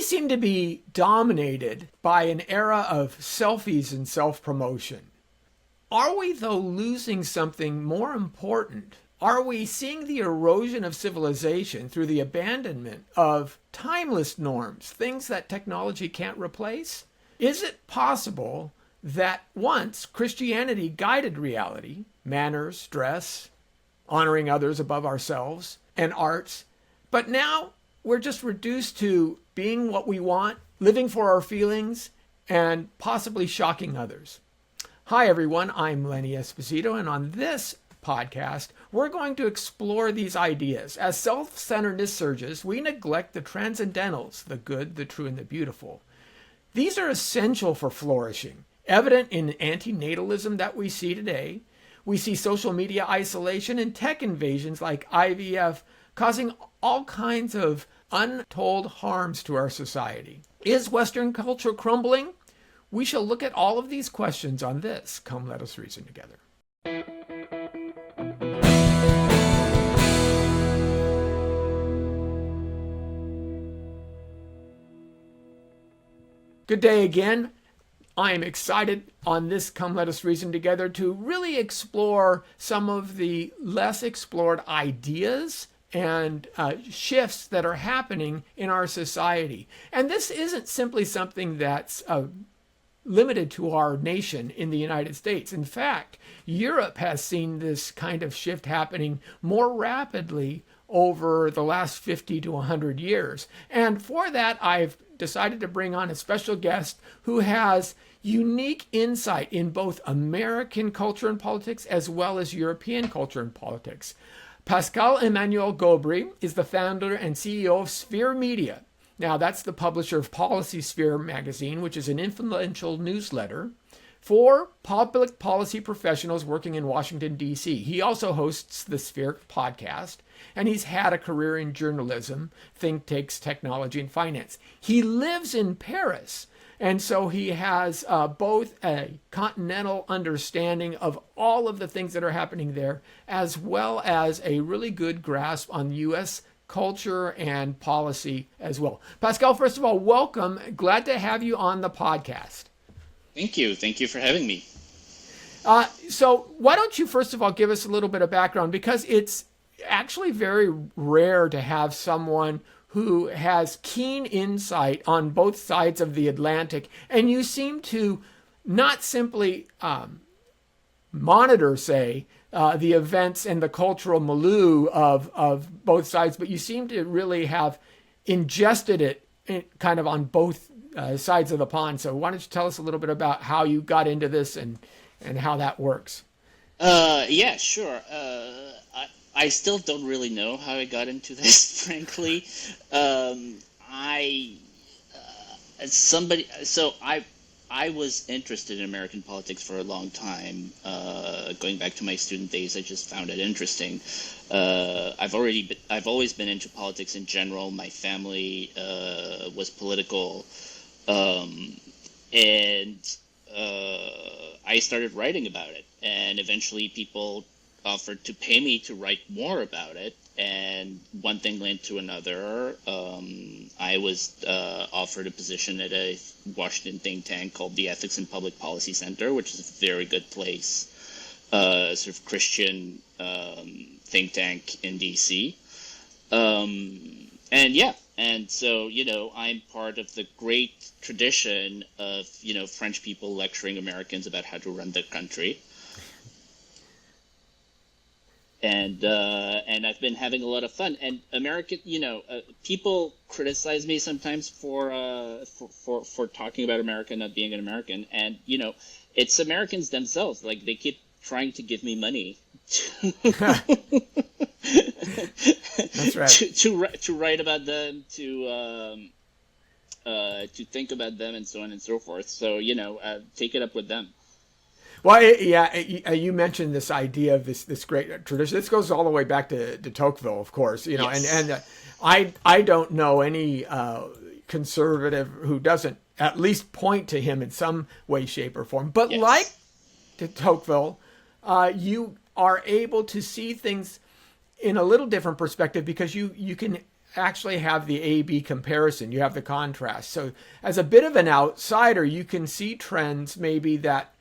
seem to be dominated by an era of selfies and self-promotion. Are we, though, losing something more important? Are we seeing the erosion of civilization through the abandonment of timeless norms, things that technology can't replace? Is it possible that once Christianity guided reality, manners, dress, honoring others above ourselves, and arts, but now we're just reduced to being what we want, living for our feelings, and possibly shocking others? Hi, everyone. I'm Lenny Esposito, and on this podcast, we're going to explore these ideas. As self-centeredness surges, we neglect the transcendentals, the good, the true, and the beautiful. These are essential for flourishing, evident in antinatalism that we see today. We see social media isolation and tech invasions like IVF causing all kinds of untold harms to our society. Is Western culture crumbling? We shall look at all of these questions on this. Come, let us reason together. Good day again. I am excited on this Come Let Us Reason Together to really explore some of the less explored ideas and shifts that are happening in our society. And this isn't simply something that's limited to our nation in the United States. In fact, Europe has seen this kind of shift happening more rapidly over the last 50 to 100 years. And for that, I've decided to bring on a special guest who has unique insight in both American culture and politics as well as European culture and politics. Pascal Emmanuel Gobry is the founder and CEO of Sphere Media. Now, that's the publisher of Policy Sphere magazine, which is an influential newsletter for public policy professionals working in Washington, D.C. He also hosts the Sphere podcast, and he's had a career in journalism, think tanks, technology, and finance. He lives in Paris, and so he has both a continental understanding of all of the things that are happening there, as well as a really good grasp on U.S. culture and policy as well. Pascal, first of all, welcome. Glad to have you on the podcast. Thank you. Thank you for having me. So why don't you, first of all, give us a little bit of background, because it's actually very rare to have someone who has keen insight on both sides of the Atlantic, and you seem to not simply monitor, say, the events and the cultural milieu of both sides, but you seem to really have ingested it kind of on both sides of the pond. So why don't you tell us a little bit about how you got into this and how that works? Yeah, sure. I still don't really know how I got into this, frankly. I was interested in American politics for a long time. Going back to my student days, I just found it interesting. I've always been into politics in general. My family was political, and I started writing about it. And eventually, people offered to pay me to write more about it, and one thing led to another. I was offered a position at a Washington think tank called the Ethics and Public Policy Center, which is a very good place, sort of Christian think tank in DC. And so, I'm part of the great tradition of, French people lecturing Americans about how to run their country. And I've been having a lot of fun. And American, people criticize me sometimes for talking about America not being an American. And it's Americans themselves. Like, they keep trying to give me money That's right. to write about them, to think about them, and so on and so forth. So take it up with them. Well, you mentioned this idea of this great tradition. This goes all the way back to Tocqueville, of course. Yes. And I don't know any conservative who doesn't at least point to him in some way, shape, or form. But Yes. like to Tocqueville, you are able to see things in a little different perspective, because you can actually have the A-B comparison. You have the contrast. So as a bit of an outsider, you can see trends maybe that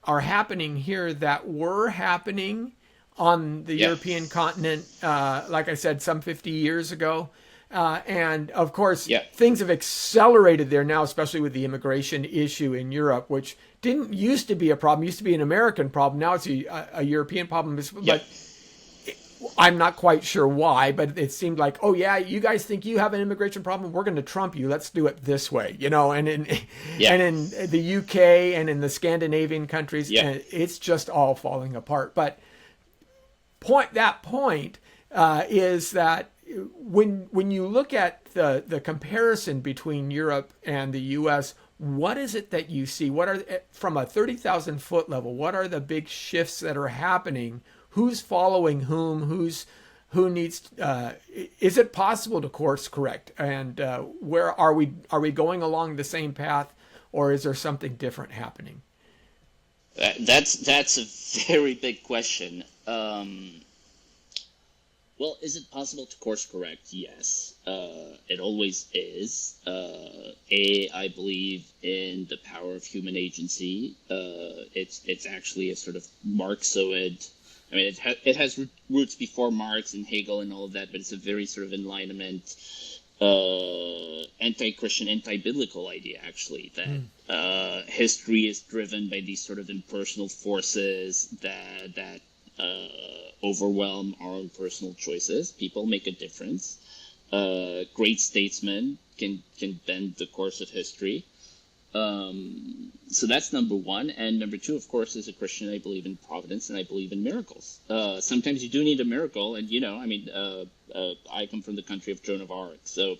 are happening here that were happening on the Yeah. European continent, like I said, some 50 years ago. And of course, Yeah. things have accelerated there now, especially with the immigration issue in Europe, which didn't used to be a problem. It used to be an American problem. Now it's a European problem. Yeah. But I'm not quite sure why, but it seemed like, oh yeah, you guys think you have an immigration problem? We're going to trump you. Let's do it this way, you know. And in Yeah. and in the UK and in the Scandinavian countries, Yeah. it's just all falling apart. But point is that when you look at the comparison between Europe and the U.S., what is it that you see? What are, from a 30,000 foot level, what are the big shifts that are happening? Who's following whom? Who needs? Is it possible to course correct? And where are we? Are we going along the same path, or is there something different happening? That's a very big question. Well, is it possible to course correct? Yes, it always is. I believe in the power of human agency. It's actually a sort of Marxoid. I mean, it has roots before Marx and Hegel and all of that, but it's a very sort of Enlightenment, anti-Christian, anti-biblical idea, actually, that history is driven by these sort of impersonal forces that overwhelm our own personal choices. People make a difference. Great statesmen can bend the course of history. So that's number one. And number two, of course, as a Christian, I believe in providence and I believe in miracles. Sometimes you do need a miracle. And, you know, I mean, I come from the country of Joan of Arc. So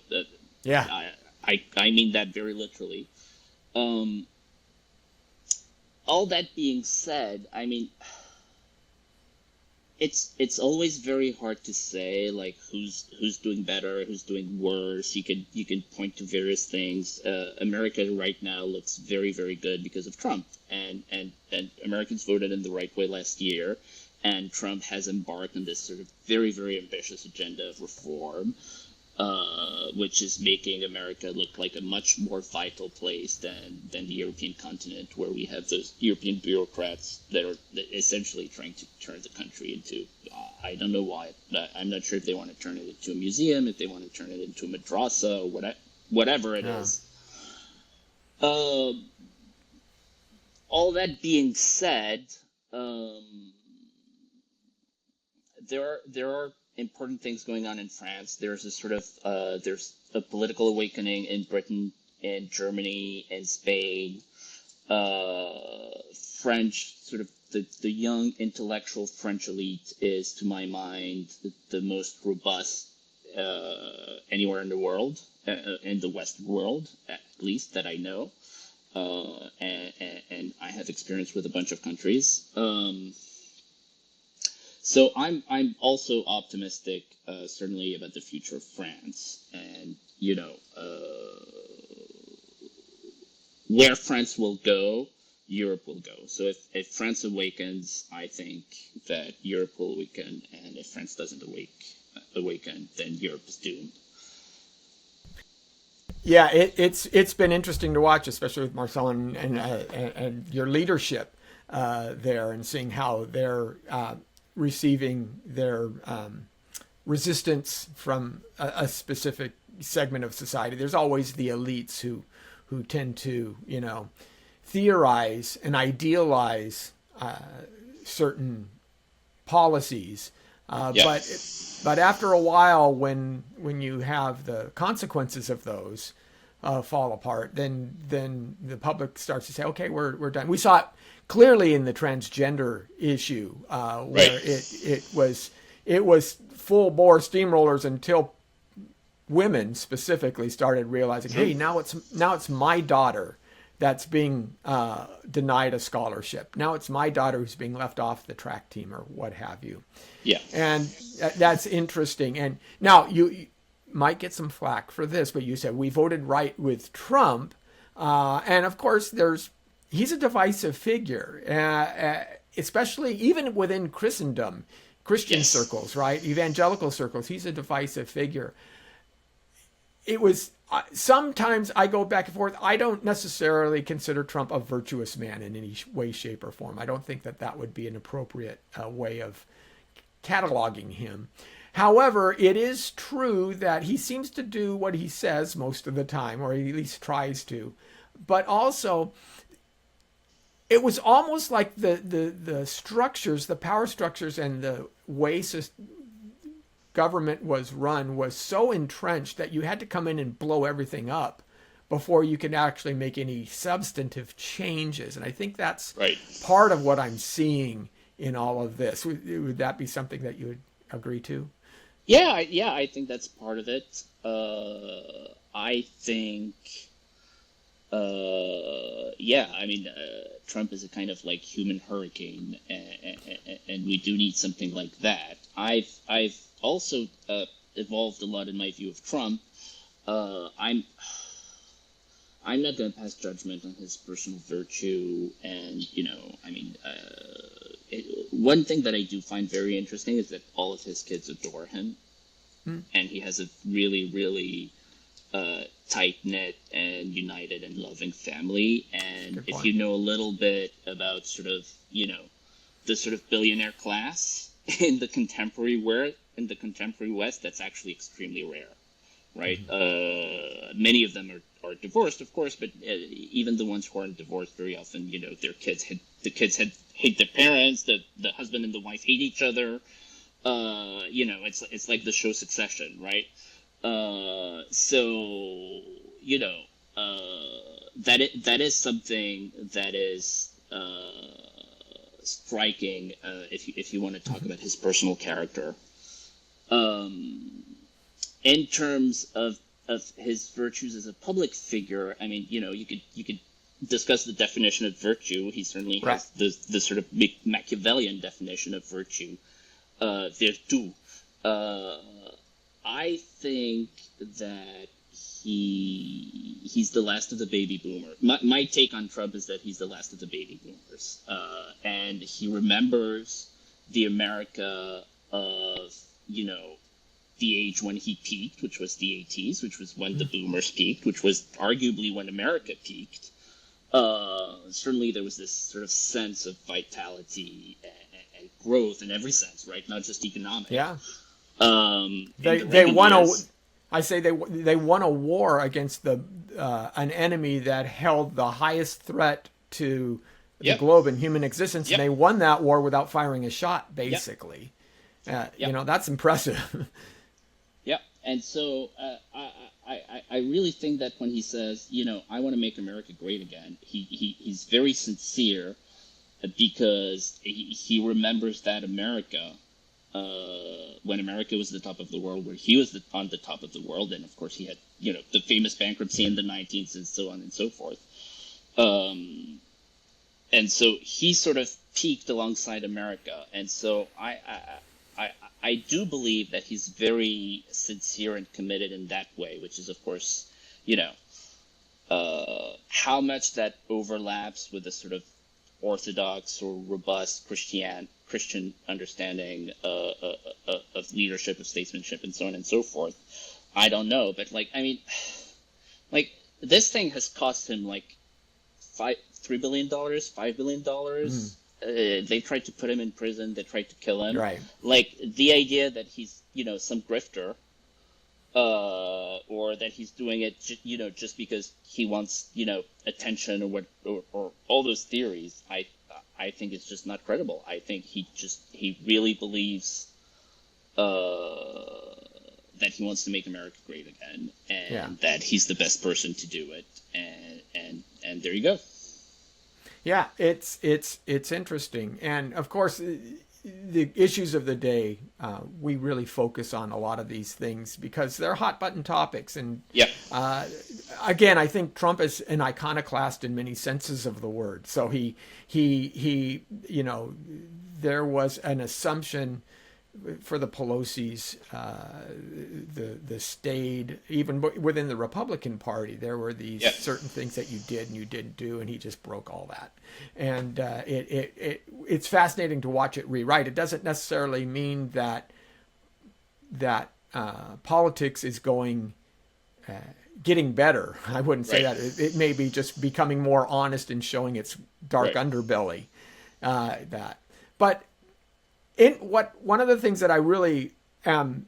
Yeah. I mean that very literally. All that being said, I mean, it's always very hard to say, like, who's doing better, who's doing worse. You can point to various things. America right now looks very, very good because of Trump, and Americans voted in the right way last year, and Trump has embarked on this sort of very, very ambitious agenda of reform, which is making America look like a much more vital place than the European continent, where we have those European bureaucrats that are essentially trying to turn the country into, I don't know why, I'm not sure if they want to turn it into a museum, if they want to turn it into a madrasa, or whatever it is. All that being said, there are important things going on in France. There's a sort of there's a political awakening in Britain, in Germany, in Spain. French, sort of the young intellectual French elite is, to my mind, the most robust anywhere in the world, in the Western world, at least that I know. And I have experience with a bunch of countries. So I'm also optimistic, certainly, about the future of France, and you know, where France will go, Europe will go. So if France awakens, I think that Europe will awaken, and if France doesn't awaken, then Europe is doomed. Yeah, it's been interesting to watch, especially with Marcel and your leadership there, and seeing how they're receiving their resistance from a specific segment of society. There's always the elites who tend to, you know, theorize and idealize certain policies, Yeah. but after a while, when you have the consequences of those fall apart, then the public starts to say, okay, we're done. We saw it clearly in the transgender issue, where Right. it was full bore steamrollers until women specifically started realizing, hey, now it's my daughter that's being denied a scholarship. Now it's my daughter who's being left off the track team or what have you. Yeah. And that's interesting. And now you might get some flack for this, but you said we voted right with Trump. And of course, he's a divisive figure, especially even within Christendom, Christian Yes. circles, right? Evangelical circles. He's a divisive figure. it was sometimes I go back and forth. I don't necessarily consider Trump a virtuous man in any way, shape, or form. I don't think that that would be an appropriate way of cataloging him. However, it is true that he seems to do what he says most of the time, or he at least tries to. But also, it was almost like the structures, the power structures, and the way government was run was so entrenched that you had to come in and blow everything up before you could actually make any substantive changes. And I think that's Right. part of what I'm seeing in all of this. Would that be something that you would agree to? Yeah, I think that's part of it. I think, yeah, I mean, Trump is a kind of like human hurricane, and we do need something like that. I've also evolved a lot in my view of Trump. I'm not going to pass judgment on his personal virtue, and I mean, one thing that I do find very interesting is that all of his kids adore him, and he has a really, really tight knit and united and loving family. And if you know a little bit about sort of the sort of billionaire class in the contemporary West, that's actually extremely rare, right? Many of them are divorced, of course, but even the ones who aren't divorced, very often, their kids hate their parents. The husband and the wife hate each other. It's like the show Succession, right? So that is something that is striking if you want to talk about his personal character. In terms of his virtues as a public figure, I mean, you could discuss the definition of virtue. He certainly has the sort of Machiavellian definition of virtue, virtu. I think that he's the last of the baby boomers. My take on Trump is that he's the last of the baby boomers, and he remembers the America of the age when he peaked, which was the 80s, which was when the boomers peaked, which was arguably when America peaked. Certainly there was this sort of sense of vitality and growth in every sense, right? Not just economic. Yeah. They won they won a war against an enemy that held the highest threat to the globe and human existence, and they won that war without firing a shot, basically. That's impressive. Yeah, and so I really think that when he says, I want to make America great again, he's very sincere, because he remembers that America, when America was the top of the world, where he was on the top of the world, and of course he had the famous bankruptcy in the 19th and so on and so forth. And so he sort of peaked alongside America, and so I do believe that he's very sincere and committed in that way, which is, of course, how much that overlaps with the sort of orthodox or robust Christian understanding of leadership, of statesmanship, and so on and so forth, I don't know. But this thing has cost him $3 billion, $5 billion. They tried to put him in prison. They tried to kill him. Right. The idea that he's, some grifter, or that he's doing it, just because he wants, attention or all those theories, I think it's just not credible. I think he really believes that he wants to make America great again, and that he's the best person to do it. And there you go. Yeah, it's interesting, and of course, the issues of the day, we really focus on a lot of these things because they're hot button topics. And again, I think Trump is an iconoclast in many senses of the word. So he there was an assumption for the Pelosi's, the stayed, even within the Republican Party, there were these certain things that you did and you didn't do, and he just broke all that. And it's fascinating to watch it rewrite. It doesn't necessarily mean that politics is going getting better. I wouldn't say Right. that. It may be just becoming more honest and showing its dark Right. underbelly. That, but one of the things that I really am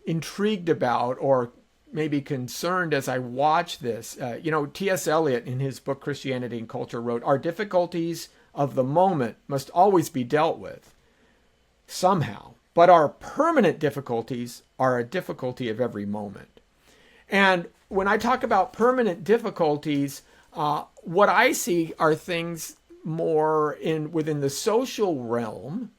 intrigued about, or maybe concerned as I watch this, T.S. Eliot in his book Christianity and Culture wrote, "Our difficulties of the moment must always be dealt with somehow, but our permanent difficulties are a difficulty of every moment." And when I talk about permanent difficulties, what I see are things more within the social realm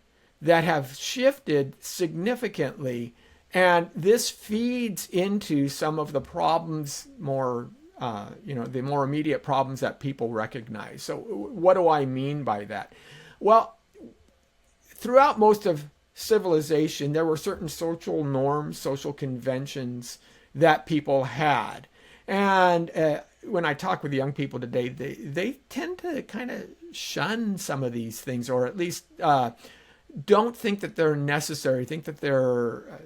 that have shifted significantly, and this feeds into some of the problems more, the more immediate problems that people recognize. So, what do I mean by that? Well, throughout most of civilization, there were certain social norms, social conventions that people had. And when I talk with young people today, they tend to kind of shun some of these things, or at least don't think that they're necessary, think that they're,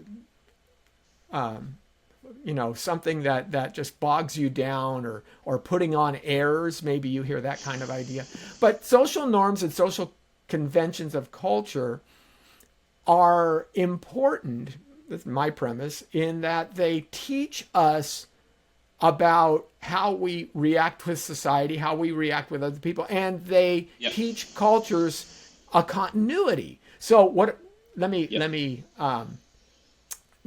something that just bogs you down, or putting on airs. Maybe you hear that kind of idea. But social norms and social conventions of culture are important, that's my premise, in that they teach us about how we react with society, how we react with other people, and they Yep. teach cultures a continuity. So let me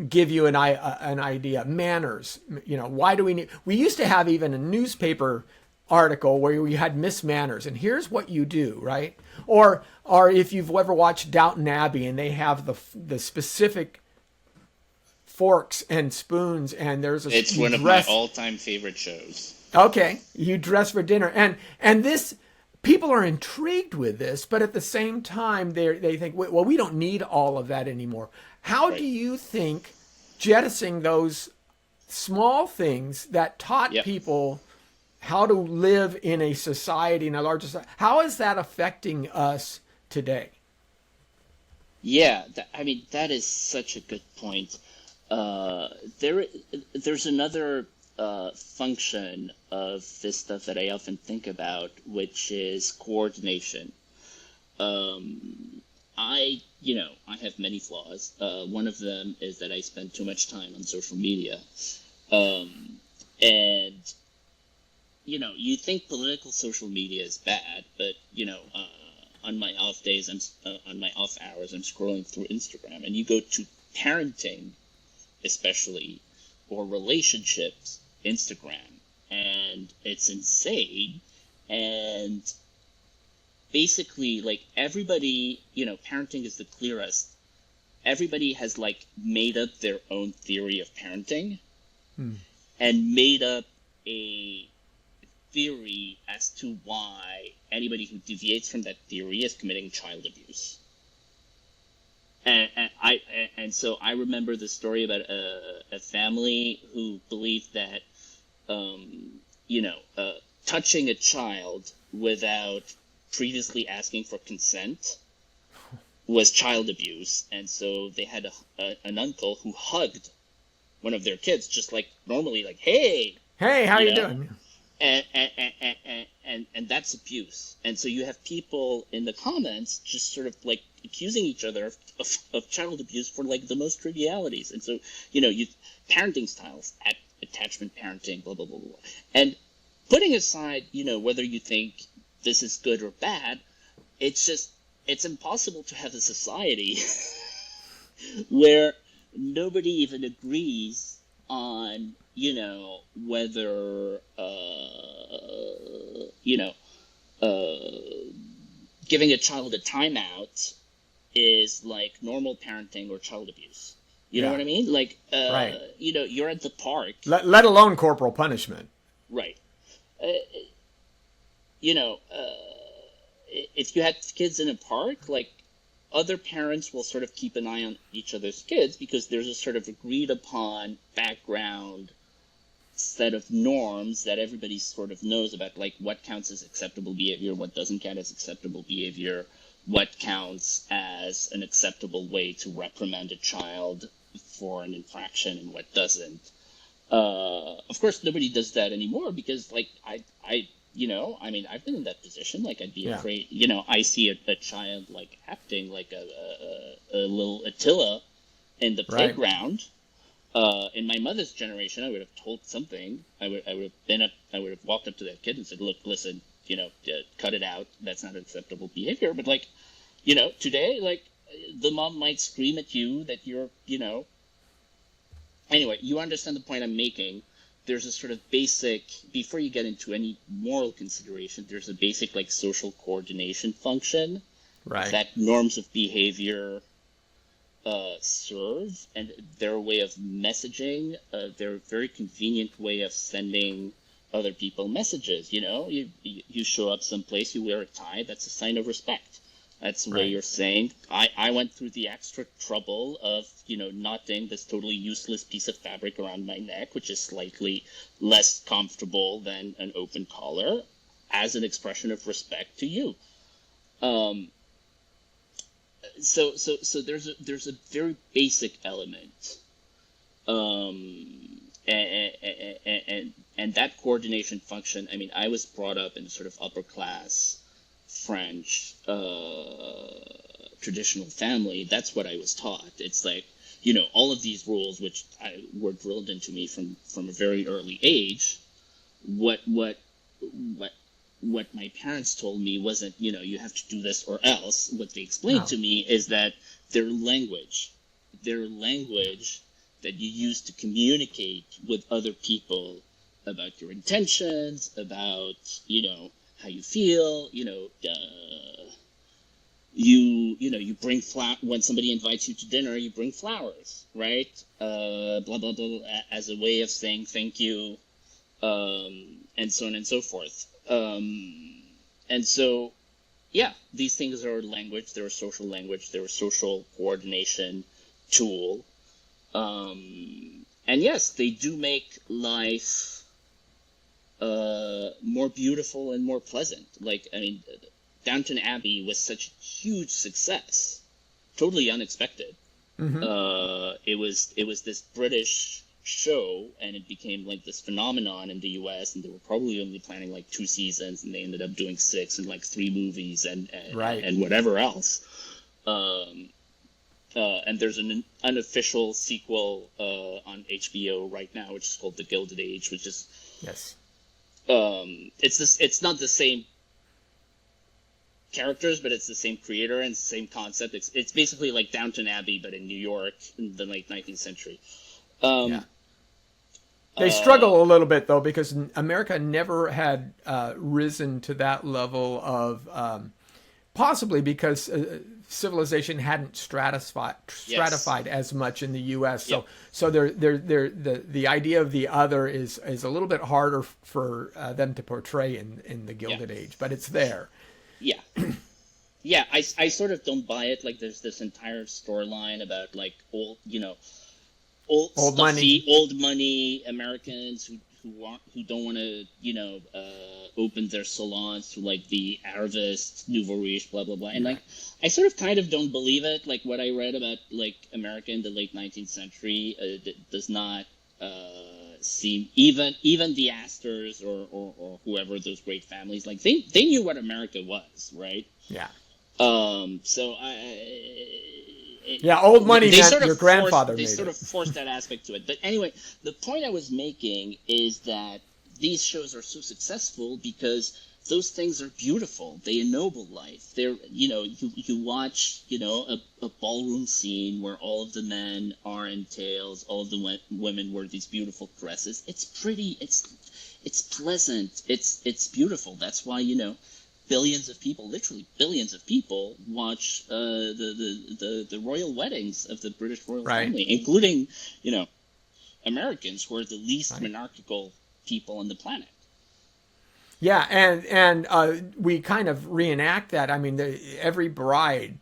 give you an idea. Manners. Why do we need? We used to have even a newspaper article where we had Miss Manners, and here's what you do, right? Or if you've ever watched Downton Abbey, and they have the specific forks and spoons, and It's one of my all-time favorite shows. Okay, you dress for dinner, and this, people are intrigued with this, but at the same time they think, well, we don't need all of that anymore. How do you think jettisoning those small things that taught people how to live in a society, in a larger society, how is that affecting us today? Yeah, that is such a good point. There's another function of this stuff that I often think about, which is coordination. I have many flaws. One of them is that I spend too much time on social media. And, you think political social media is bad, but, on my off days, on my off hours, I'm scrolling through Instagram, and you go to parenting, especially, or relationships, Instagram, and it's insane. And basically, like, everybody, parenting is the clearest. Everybody has, like, made up their own theory of parenting and made up a theory as to why anybody who deviates from that theory is committing child abuse. And so I remember the story about a family who believed that, touching a child without previously asking for consent was child abuse. And so they had an uncle who hugged one of their kids, just like normally, like, hey, how you doing? And that's abuse. And so you have people in the comments just sort of like accusing each other of child abuse for like the most trivialities. And so, you parenting styles, attachment parenting, blah, blah, blah, blah. And putting aside, whether you think this is good or bad, it's impossible to have a society where nobody even agrees on, whether, giving a child a timeout is like normal parenting or child abuse. You know what I mean? Like, right. You're at the park. Let alone corporal punishment. Right. If you had kids in a park, like, other parents will sort of keep an eye on each other's kids because there's a sort of agreed upon background set of norms that everybody sort of knows about, like what counts as acceptable behavior, what doesn't count as acceptable behavior, what counts as an acceptable way to reprimand a child for an infraction and what doesn't. Of course, nobody does that anymore because, like, I mean, I've been in that position. Like, I'd be Yeah. afraid. I see a child like acting like a little Attila in the Right. playground. In my mother's generation, I would have told something. I would have walked up to that kid and said, "Look, listen, cut it out. That's not acceptable behavior." But like, today, like, the mom might scream at you that you're. Anyway, you understand the point I'm making. There's a sort of basic, before you get into any moral consideration, there's a basic like social coordination function Right. that norms of behavior serve, and their way of messaging, their very convenient way of sending other people messages. You show up someplace, you wear a tie, that's a sign of respect. That's the way Right. you're saying, I went through the extra trouble of, knotting this totally useless piece of fabric around my neck, which is slightly less comfortable than an open collar, as an expression of respect to you. Um, so there's a very basic element, and that coordination function. I mean, I was brought up in a sort of upper class French traditional family. That's what I was taught. It's like, all of these rules which were drilled into me from a very early age. What what my parents told me wasn't, you have to do this or else. What they explained No. to me is that their language that you use to communicate with other people about your intentions, about, how you feel, you bring when somebody invites you to dinner, you bring flowers, right? Blah, blah, blah, as a way of saying thank you, and so on and so forth. And so, yeah, these things are language. They're a social language. They're a social coordination tool. And yes, they do make life more beautiful and more pleasant. Like, I mean, Downton Abbey was such a huge success, totally unexpected. Mm-hmm. It was this British show, and it became like this phenomenon in the U.S. And they were probably only planning like 2 seasons, and they ended up doing 6 and like 3 movies Right. and whatever else. And there's an unofficial sequel on HBO right now, which is called The Gilded Age, which is Yes. it's not the same characters, but it's the same creator and same concept. It's basically like Downton Abbey, but in New York in the late 19th century. Yeah. They struggle a little bit though because America never had risen to that level of possibly because civilization hadn't stratified as much in the U.S. So Yep. so the idea of the other is a little bit harder for them to portray in the Gilded Age, but it's there. Yeah. Yeah, I sort of don't buy it. Like, there's this entire storyline about like old Old stuffy money. old money Americans who don't want to open their salons to like the Arvist, Nouveau Riche, blah blah blah. And like, I sort of kind of don't believe it. Like, what I read about like America in the late 19th century does not seem, even the Astors or whoever, those great families, like they knew what America was, right? Yeah. So Yeah, old money they meant sort of your grandfather they made sort it. of forced that aspect to it. But anyway, the point I was making is that these shows are so successful because those things are beautiful. They ennoble life. They're, you watch, a ballroom scene where all of the men are in tails, all of the women wear these beautiful dresses. It's pretty. It's pleasant. It's beautiful. That's why, billions of people, literally billions of people, watch the royal weddings of the British royal Right. family, including, Americans, who are the least Right. monarchical people on the planet. Yeah, and we kind of reenact that. I mean, every bride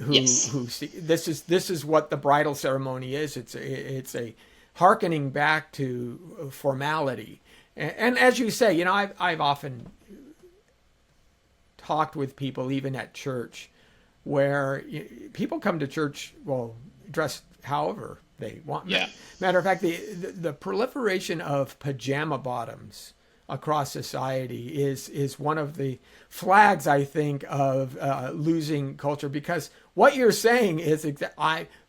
Yes. who this is what the bridal ceremony is. It's a hearkening back to formality, and as you say, I've often talked with people even at church, where people come to church, well, dressed however They want. Yeah. Matter of fact, the proliferation of pajama bottoms across society is one of the flags, I think, of losing culture, because what you're saying is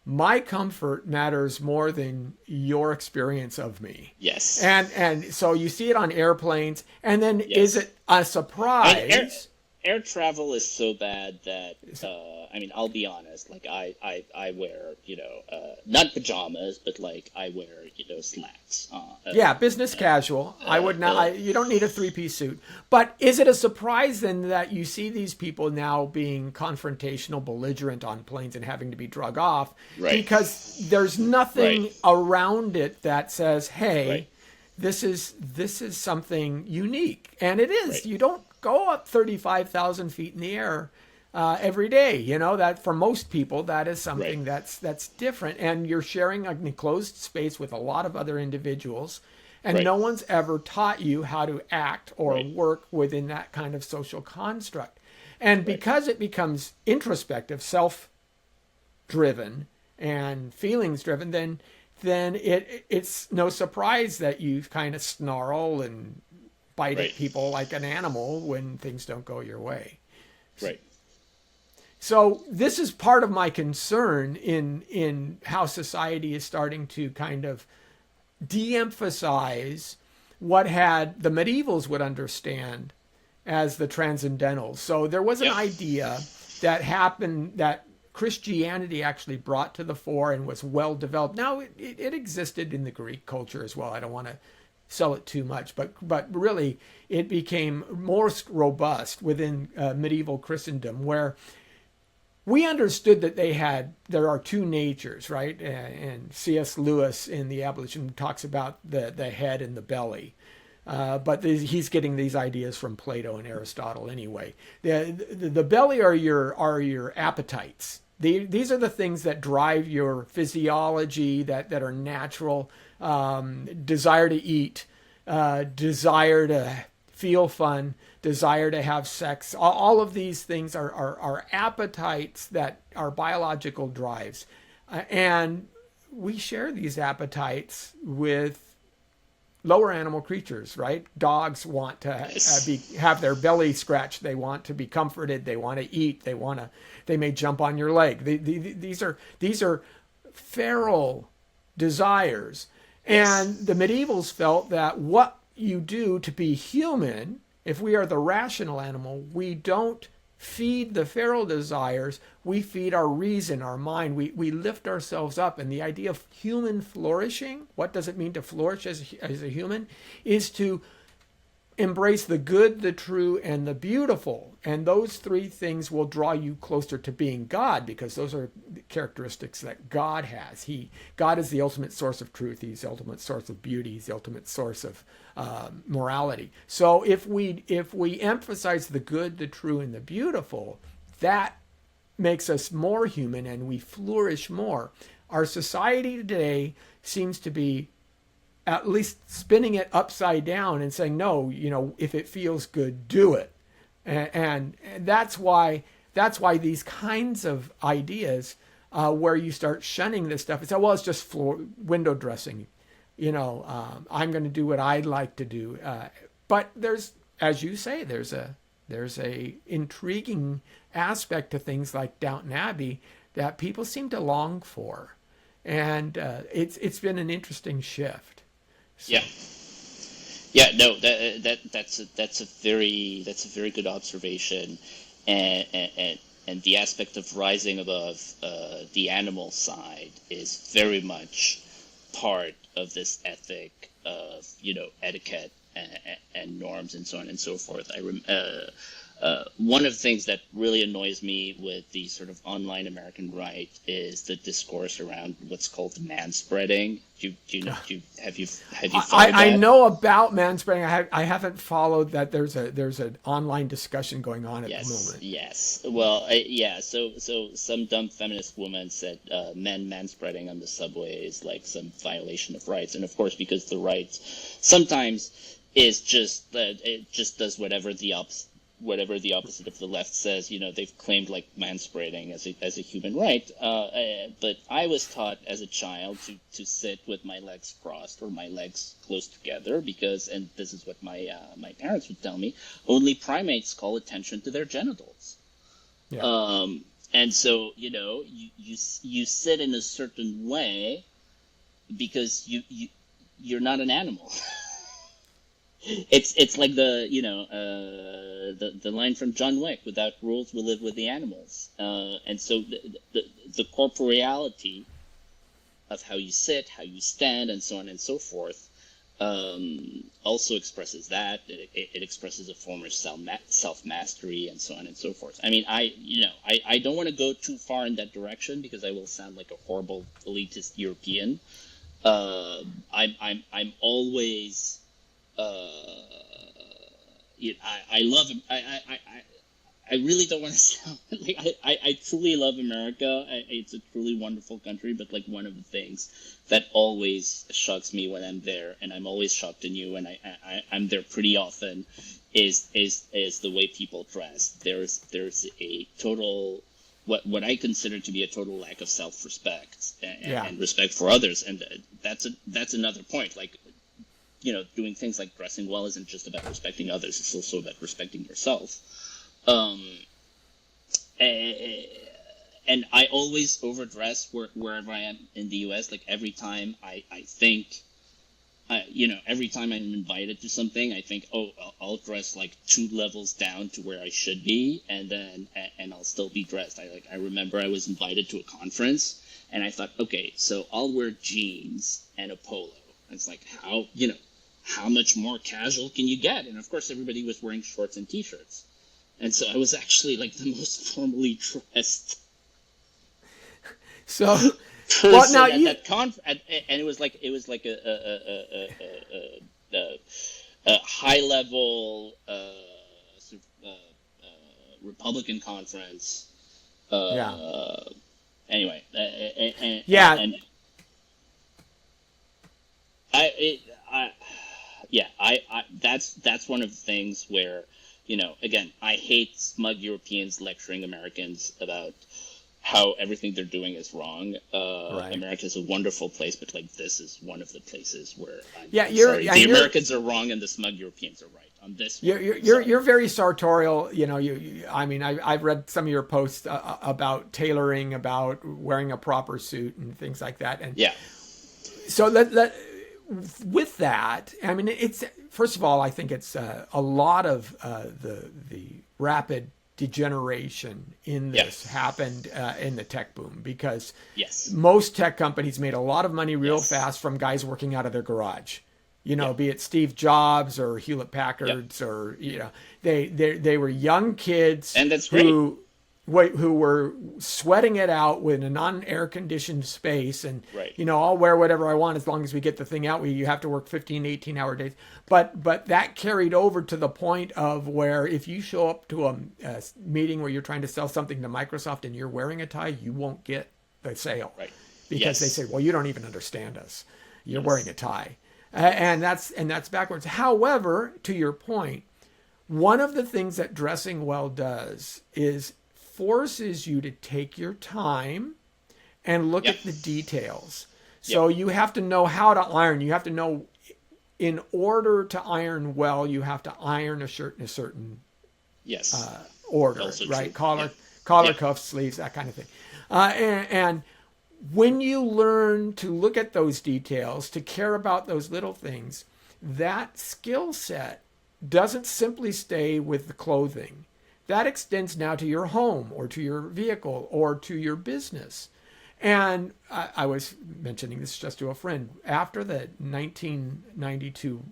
my comfort matters more than your experience of me. Yes. And so you see it on airplanes, and then Yes. is it a surprise? Air travel is so bad that I mean, I'll be honest. Like I wear not pajamas, but like I wear slacks. Yeah, business casual. I would not. You don't need a three-piece suit. But is it a surprise then that you see these people now being confrontational, belligerent on planes and having to be drug off? Right. Because there's nothing Right. around it that says, "Hey, Right. this is something unique," and it is. Right. You don't go up 35,000 feet in the air every day. You know that for most people, that is something Right. that's different, and you're sharing an enclosed space with a lot of other individuals, and Right. no one's ever taught you how to act or Right. work within that kind of social construct. And because it becomes introspective, self-driven, and feelings-driven, then it's no surprise that you kind of snarl and bite Right. at people like an animal when things don't go your way. Right. So this is part of my concern in how society is starting to kind of de-emphasize what had the medievals would understand as the transcendental. So there was an Yep. idea that happened that Christianity actually brought to the fore and was well developed. Now it existed in the Greek culture as well. I don't want to sell it too much, but really it became more robust within medieval Christendom, where we understood that there are two natures, right? And C.S. Lewis in The Abolition talks about the head and the belly. But he's getting these ideas from Plato and Aristotle anyway. The belly are your appetites. These are the things that drive your physiology, that are natural. Desire to eat, desire to feel fun, desire to have sex. All of these things are appetites that are biological drives. And we share these appetites with lower animal creatures, right? Dogs want to have their belly scratched. They want to be comforted. They want to eat. They may jump on your leg. These are feral desires. And the medievals felt that what you do to be human, if we are the rational animal, we don't feed the feral desires, we feed our reason, our mind. We lift ourselves up. And the idea of human flourishing, what does it mean to flourish as a human, is to embrace the good, the true, and the beautiful. And those three things will draw you closer to being God, because those are the characteristics that God has. God is the ultimate source of truth. He's the ultimate source of beauty. He's the ultimate source of morality. So if we emphasize the good, the true, and the beautiful, that makes us more human and we flourish more. Our society today seems to be at least spinning it upside down and saying, no, if it feels good, do it. And that's why these kinds of ideas where you start shunning this stuff, it's well, it's just window dressing. I'm going to do what I'd like to do. But there's, as you say, there's a intriguing aspect to things like Downton Abbey that people seem to long for. And it's been an interesting shift. So. Yeah, no, that's a very good observation, and the aspect of rising above the animal side is very much part of this ethic of etiquette and norms and so on and so forth. One of the things that really annoys me with the sort of online American right is the discourse around what's called manspreading. Have you followed I that? know about manspreading. I haven't followed that. There's an online discussion going on at the moment. Yes. Well, yeah. So some dumb feminist woman said men manspreading on the subway is like some violation of rights, and of course, because the rights sometimes is just it just does whatever the whatever the opposite of the left says, they've claimed like manspreading as a human right. But I was taught as a child to sit with my legs crossed or my legs close together because, and this is what my parents would tell me, only primates call attention to their genitals. Yeah. And so, you sit in a certain way because you're not an animal. It's like the line from John Wick: "Without rules, we live with the animals." And so the corporeality of how you sit, how you stand, and so on and so forth, also expresses that. It expresses a form of self mastery, and so on and so forth. I mean, I don't want to go too far in that direction because I will sound like a horrible elitist European. I'm always. I love him. I really don't want to sound like I truly love America. It's a truly wonderful country, but like one of the things that always shocks me when I'm there, and I'm always shocked in you, and I'm there pretty often, is the way people dress. There's a total what I consider to be a total lack of self-respect and respect for others, and that's another point. Like, doing things like dressing well isn't just about respecting others; it's also about respecting yourself. And I always overdress wherever I am in the U.S. Like every time I think, every time I'm invited to something, I think, oh, I'll dress like 2 levels down to where I should be, and I'll still be dressed. I remember I was invited to a conference, and I thought, okay, so I'll wear jeans and a polo. And it's like, how much more casual can you get? And of course, everybody was wearing shorts and t-shirts. And so I was actually like the most formally dressed person at that conference, and it was like a high level Republican conference. Anyway, and that's one of the things where, again, I hate smug Europeans lecturing Americans about how everything they're doing is wrong. Right. America is a wonderful place, but like this is one of the places where I'm sorry. The Americans are wrong and the smug Europeans are right on this. You're very sartorial. I mean, I've read some of your posts about tailoring, about wearing a proper suit and things like that. And so with that, I mean, it's, first of all, I think it's a lot of the rapid degeneration in this happened in the tech boom, because most tech companies made a lot of money real fast from guys working out of their garage. Be it Steve Jobs or Hewlett Packards or they were young kids, and that's great. Who were sweating it out with a non-air conditioned space, and I'll wear whatever I want as long as we get the thing out. You have to work 15, 18-hour days, but that carried over to the point of where if you show up to a meeting where you're trying to sell something to Microsoft and you're wearing a tie, you won't get the sale, because they say, well, you don't even understand us. You're wearing a tie, and that's backwards. However, to your point, one of the things that dressing well does is forces you to take your time and look at the details. So you have to know how to iron. You have to know, in order to iron well, you have to iron a shirt in a certain order, also right? True. Collar, cuffs, sleeves, that kind of thing. And when you learn to look at those details, to care about those little things, that skill set doesn't simply stay with the clothing. That extends now to your home or to your vehicle or to your business. And I was mentioning this just to a friend. After the 1992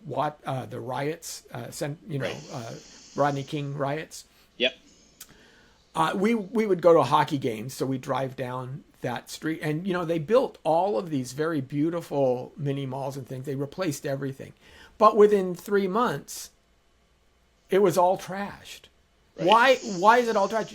the riots, Rodney King riots. We would go to hockey games, so we drive down that street, and they built all of these very beautiful mini malls and things. They replaced everything, but within 3 months, it was all trashed. Right. Why is it all trashed?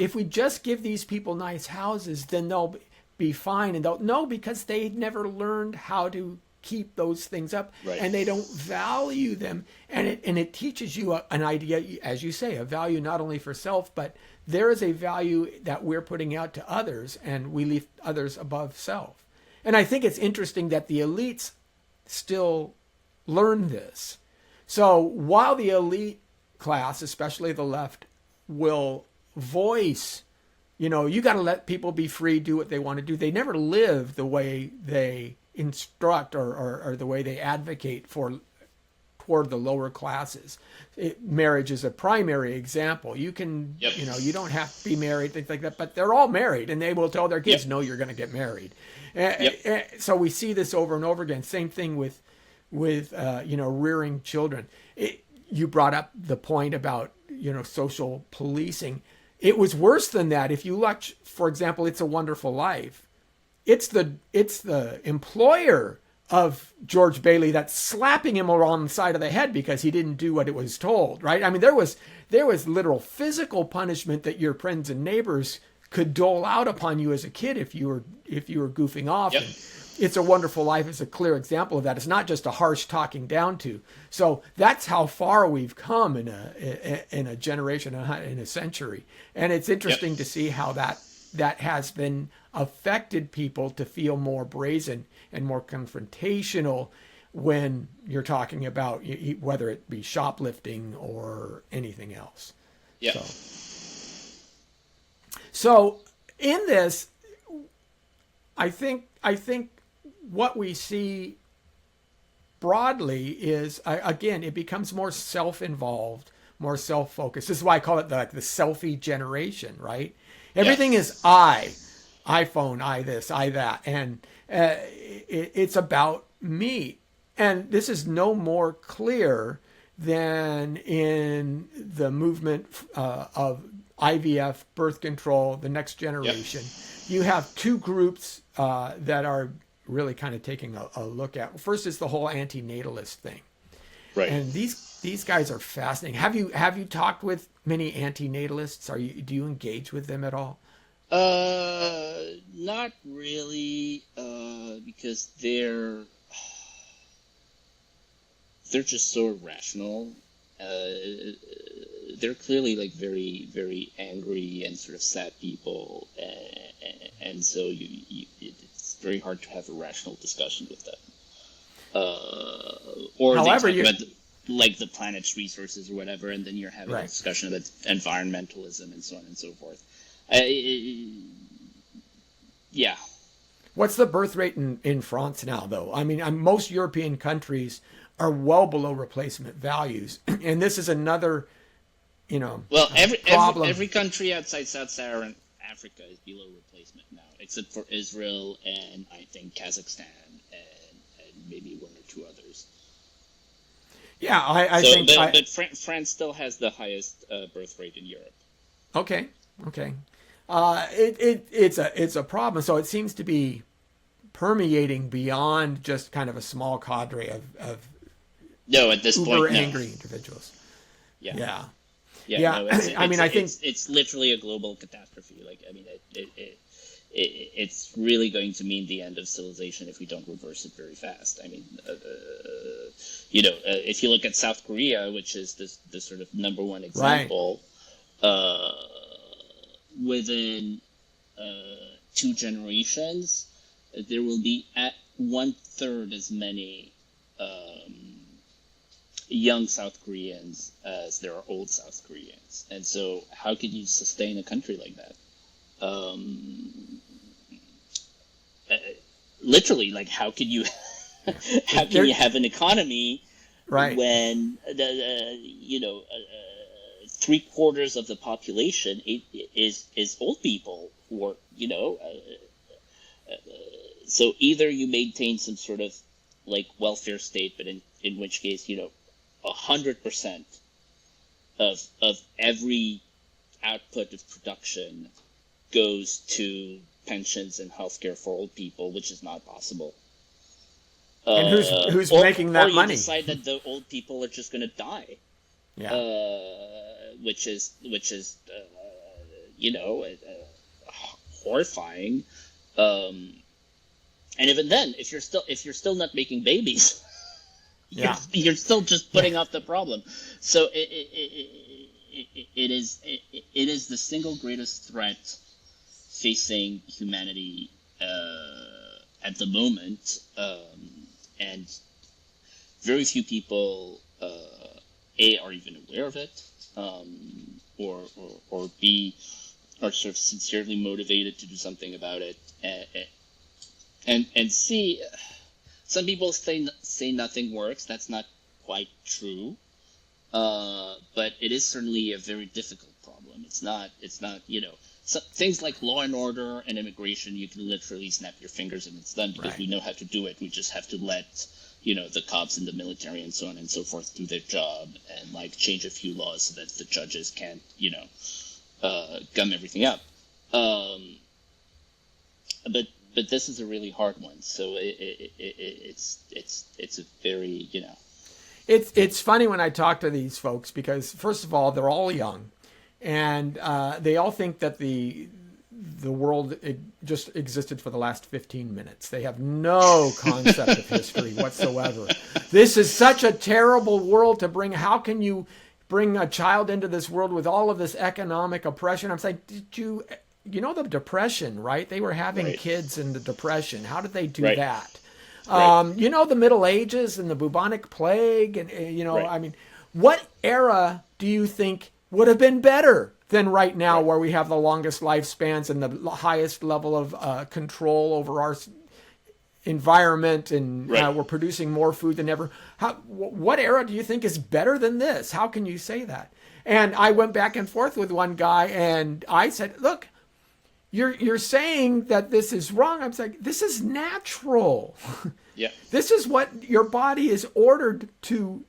If we just give these people nice houses, then they'll be fine, and they'll no, because they never learned how to keep those things up, Right. and they don't value them. And it teaches you an idea, as you say, a value not only for self, but there is a value that we're putting out to others, and we leave others above self. And I think it's interesting that the elites still learn this. So while the elite class, especially the left, will voice, you got to let people be free, do what they want to do, they never live the way they instruct or the way they advocate for toward the lower classes. Marriage is a primary example. You can, Yep. you don't have to be married, things like that, but they're all married, and they will tell their kids, Yep. no, you're going to get married. Yep. So we see this over and over again. Same thing with rearing children. You brought up the point about, social policing. It was worse than that. If you watch, for example, It's a Wonderful Life, it's the employer of George Bailey that's slapping him around the side of the head because he didn't do what it was told, right? I mean, there was literal physical punishment that your friends and neighbors could dole out upon you as a kid if you were goofing off. Yep. And It's a Wonderful Life is a clear example of that. It's not just a harsh talking down to. So that's how far we've come in a generation, in a century. And it's interesting Yep. to see how that has been affected people to feel more brazen and more confrontational when you're talking about whether it be shoplifting or anything else. Yeah. So in this, I think what we see broadly is, again, it becomes more self-involved, more self-focused. This is why I call it the selfie generation, right? Everything is iPhone, I this, I that. And it's about me. And this is no more clear than in the movement of IVF, birth control, the next generation. Yep. You have two groups that are really kind of taking a look at. First is the whole antinatalist thing. Right. And these guys are fascinating. Have you talked with many antinatalists? Do you engage with them at all? Not really, because they're just so irrational. They're clearly like very, very angry and sort of sad people, and so it's very hard to have a rational discussion with them. Or However, they talk about like the planet's resources or whatever, and then you're having a discussion about environmentalism and so on and so forth. Yeah. What's the birth rate in France now, though? I mean, most European countries are well below replacement values, and this is another, Well, problem. every country outside Sub-Saharan Africa is below replacement now, except for Israel and I think Kazakhstan and maybe one or two others. Yeah, I think. But France still has the highest birth rate in Europe. Okay. It's a problem. So it seems to be permeating beyond just kind of a small cadre of no, at this uber point, no. angry individuals. Yeah. No, I think it's literally a global catastrophe. Like, I mean, it's really going to mean the end of civilization if we don't reverse it very fast. I mean, if you look at South Korea, which is the sort of number one example, within 2 generations, there will be at 1/3 as many young South Koreans as there are old South Koreans. And so how could you sustain a country like that? Literally, like, how can you you have an economy when 3/4 of the population is old people, or so either you maintain some sort of like welfare state, but in which case 100% of every output of production goes to pensions and healthcare for old people, which is not possible. And who's making that money? Or you decide that the old people are just going to die. Yeah. Which is horrifying. And even then, if you're still not making babies, Yeah. you're still just Yeah. putting off the problem. So it is the single greatest threat facing humanity at the moment, and very few people are even aware of it, or b are sort of sincerely motivated to do something about it, and c some people say nothing works. That's not quite true, but it is certainly a very difficult problem. It's not. Things like law and order and immigration, you can literally snap your fingers and it's done because Right. we know how to do it. We just have to let the cops and the military and so on and so forth do their job, and like change a few laws so that the judges can't gum everything up. But this is a really hard one. So it's a very It's funny when I talk to these folks because first of all they're all young, and they all think that the world just existed for the last 15 minutes. They have no concept of history whatsoever. This is such a terrible world to bring. How can you bring a child into this world with all of this economic oppression? I'm saying, the Depression, right? They were having Right. kids in the Depression. How did they do Right. that? Right. The Middle Ages and the bubonic plague, and Right. I mean, what era do you think would have been better than right now, Right. where we have the longest lifespans and the highest level of control over our environment, and Right. we're producing more food than ever? What era do you think is better than this? How can you say that? And I went back and forth with one guy, and I said, "Look, you're saying that this is wrong." I'm saying this is natural. Yeah. This is what your body is ordered to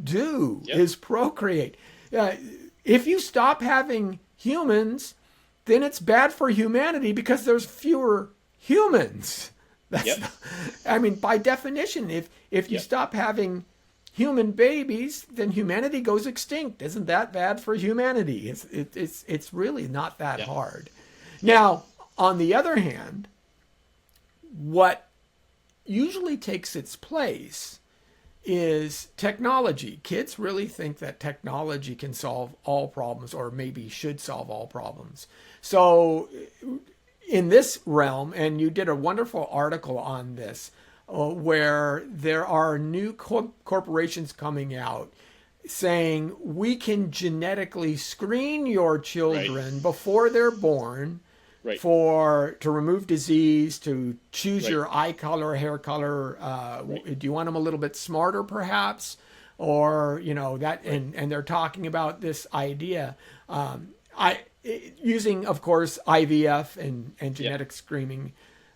do, Yep. is procreate. If you stop having humans, then it's bad for humanity because there's fewer humans. Yep. I mean, by definition, if you Yep. stop having human babies, then humanity goes extinct. Isn't that bad for humanity? It's really not that Yep. hard. Now, on the other hand, what usually takes its place is technology. Kids really think that technology can solve all problems, or maybe should solve all problems. So in this realm, and you did a wonderful article on this, where there are new corporations coming out saying we can genetically screen your children before they're born, Right. to remove disease, to choose Right. your eye color, hair color. Do you want them a little bit smarter, perhaps, or that? And they're talking about this idea, using, of course, IVF and genetic screening,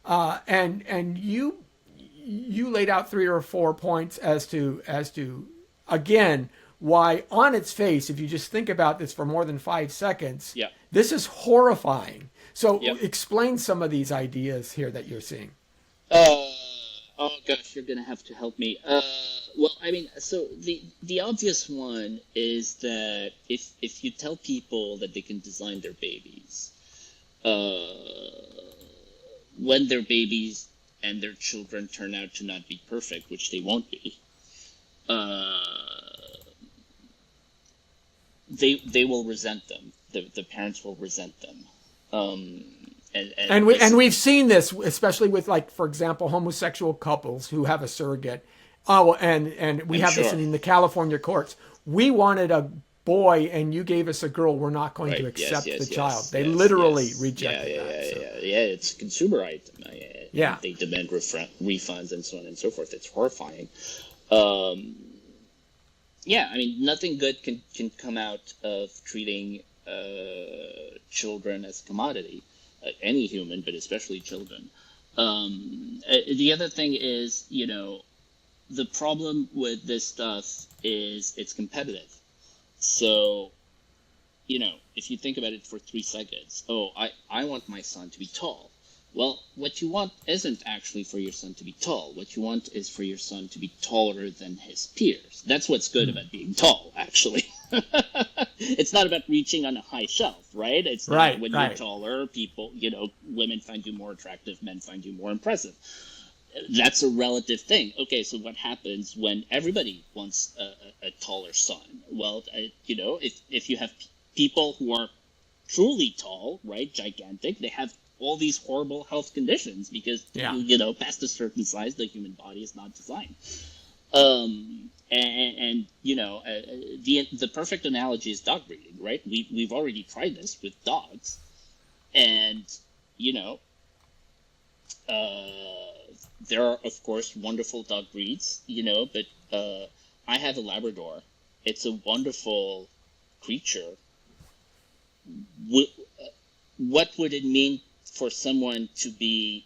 and you laid out 3 or 4 points as to again why, on its face, if you just think about this for more than 5 seconds, Yeah. this is horrifying. So Yep. explain some of these ideas here that you're seeing. Oh gosh, you're gonna have to help me. Well, I mean, so the obvious one is that if you tell people that they can design their babies, when their babies and their children turn out to not be perfect, which they won't be, they will resent them. The parents will resent them. And we've seen this, especially with, like, for example, homosexual couples who have a surrogate. Oh, and we have this sure. in the California courts. We wanted a boy, and you gave us a girl. We're not going to Right. Yes, accept yes, the yes, child. They yes, literally yes. rejected yeah, that. Yeah, so. yeah. It's a consumer item. Yeah. They demand refunds and so on and so forth. It's horrifying. Yeah, I mean, nothing good can come out of treating children as commodity. Any human, but especially children. The other thing is, the problem with this stuff is it's competitive. So, if you think about it for 3 seconds, I want my son to be tall. Well, what you want isn't actually for your son to be tall. What you want is for your son to be taller than his peers. That's what's good about being tall, actually. It's not about reaching on a high shelf, right? It's not Right, when right. you're taller, people, women find you more attractive, men find you more impressive. that's a relative thing. Okay, so what happens when everybody wants a taller son? Well, if you have people who are truly tall, right, gigantic, they have all these horrible health conditions because, Yeah. Past a certain size, the human body is not designed. The perfect analogy is dog breeding, right? We've already tried this with dogs, and you know, there are of course wonderful dog breeds, but I have a Labrador. It's a wonderful creature. What would it mean for someone to be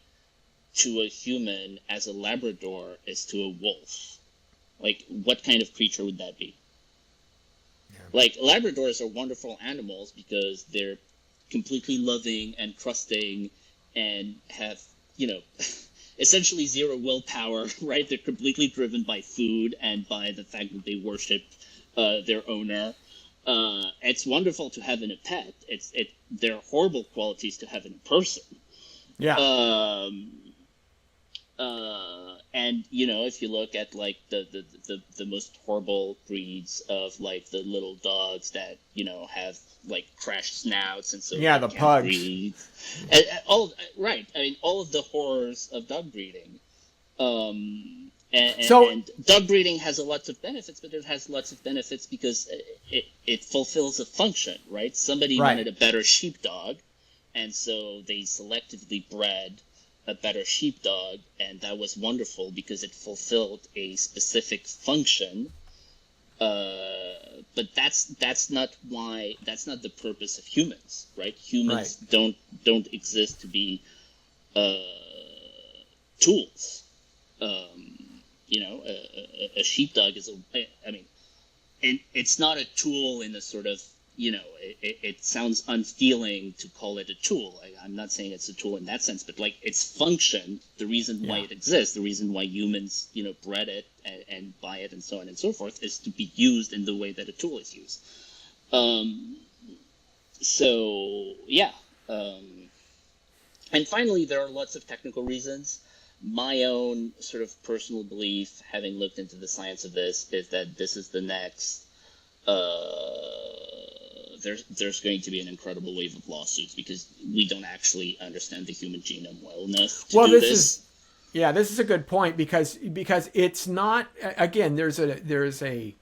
to a human as a Labrador is to a wolf? Like, what kind of creature would that be? Yeah. Like, Labradors are wonderful animals because they're completely loving and trusting and have, essentially zero willpower, right? They're completely driven by food and by the fact that they worship their owner. It's wonderful to have in a pet. There are horrible qualities to have in a person. Yeah. And if you look at like the most horrible breeds of like the little dogs that have like crashed snouts and so the pugs. Breathe. Right. I mean, all of the horrors of dog breeding. And dog breeding has lots of benefits, but it has lots of benefits because it fulfills a function, right? Somebody wanted a better sheepdog, and so they selectively bred a better sheepdog, and that was wonderful because it fulfilled a specific function. But that's not the purpose of humans, right? Humans don't exist to be tools. A sheepdog is it's not a tool in a sort of, it sounds unfeeling to call it a tool. I'm not saying it's a tool in that sense, but like its function, the reason why it exists, the reason why humans, bred it and buy it and so on and so forth, is to be used in the way that a tool is used. And finally, there are lots of technical reasons. My own sort of personal belief, having looked into the science of this, is that this is the next. There's going to be an incredible wave of lawsuits because we don't actually understand the human genome well enough to do this. This is a good point because it's not, again, there's a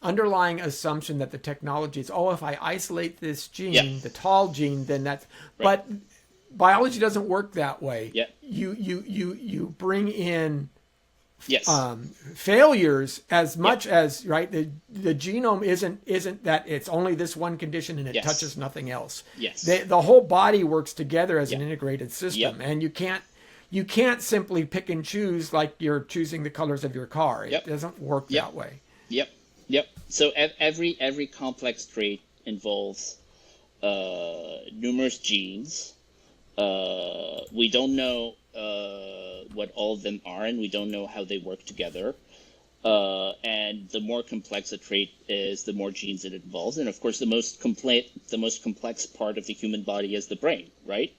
underlying assumption that the technology is, if I isolate this gene, the tall gene, then that's but biology doesn't work that way. Yeah. You bring in failures as much as the genome isn't that it's only this one condition and it touches nothing else. Yes. The whole body works together as an integrated system, and you can't simply pick and choose like you're choosing the colors of your car. It doesn't work that way. Yep. So every complex trait involves numerous genes. We don't know what all of them are, and we don't know how they work together. And the more complex a trait is, the more genes it involves. And of course, the most complex part of the human body is the brain, right?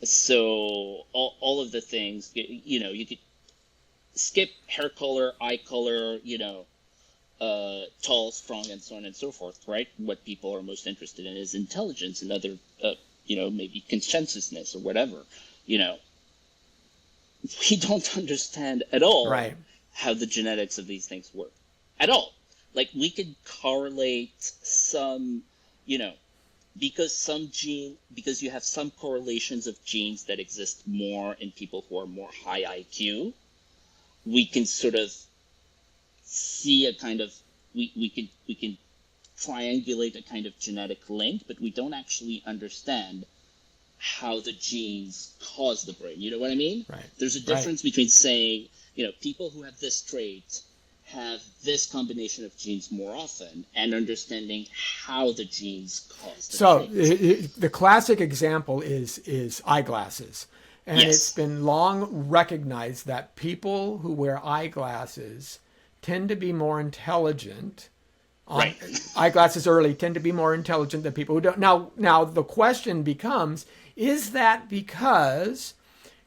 So all of the things, you could skip hair color, eye color, tall, strong, and so on and so forth, right? What people are most interested in is intelligence and other, maybe conscientiousness or whatever. We don't understand at all how the genetics of these things work. At all. Like, we could correlate some, because you have some correlations of genes that exist more in people who are more high IQ, we can sort of see a kind of, we can triangulate a kind of genetic link, but we don't actually understand how the genes cause the brain. You know what I mean? Right. There's a difference between saying, people who have this trait have this combination of genes more often, and understanding how the genes cause the trait. The classic example is eyeglasses. And it's been long recognized that people who wear eyeglasses tend to be more intelligent. Eyeglasses early tend to be more intelligent than people who don't. Now the question becomes, is that because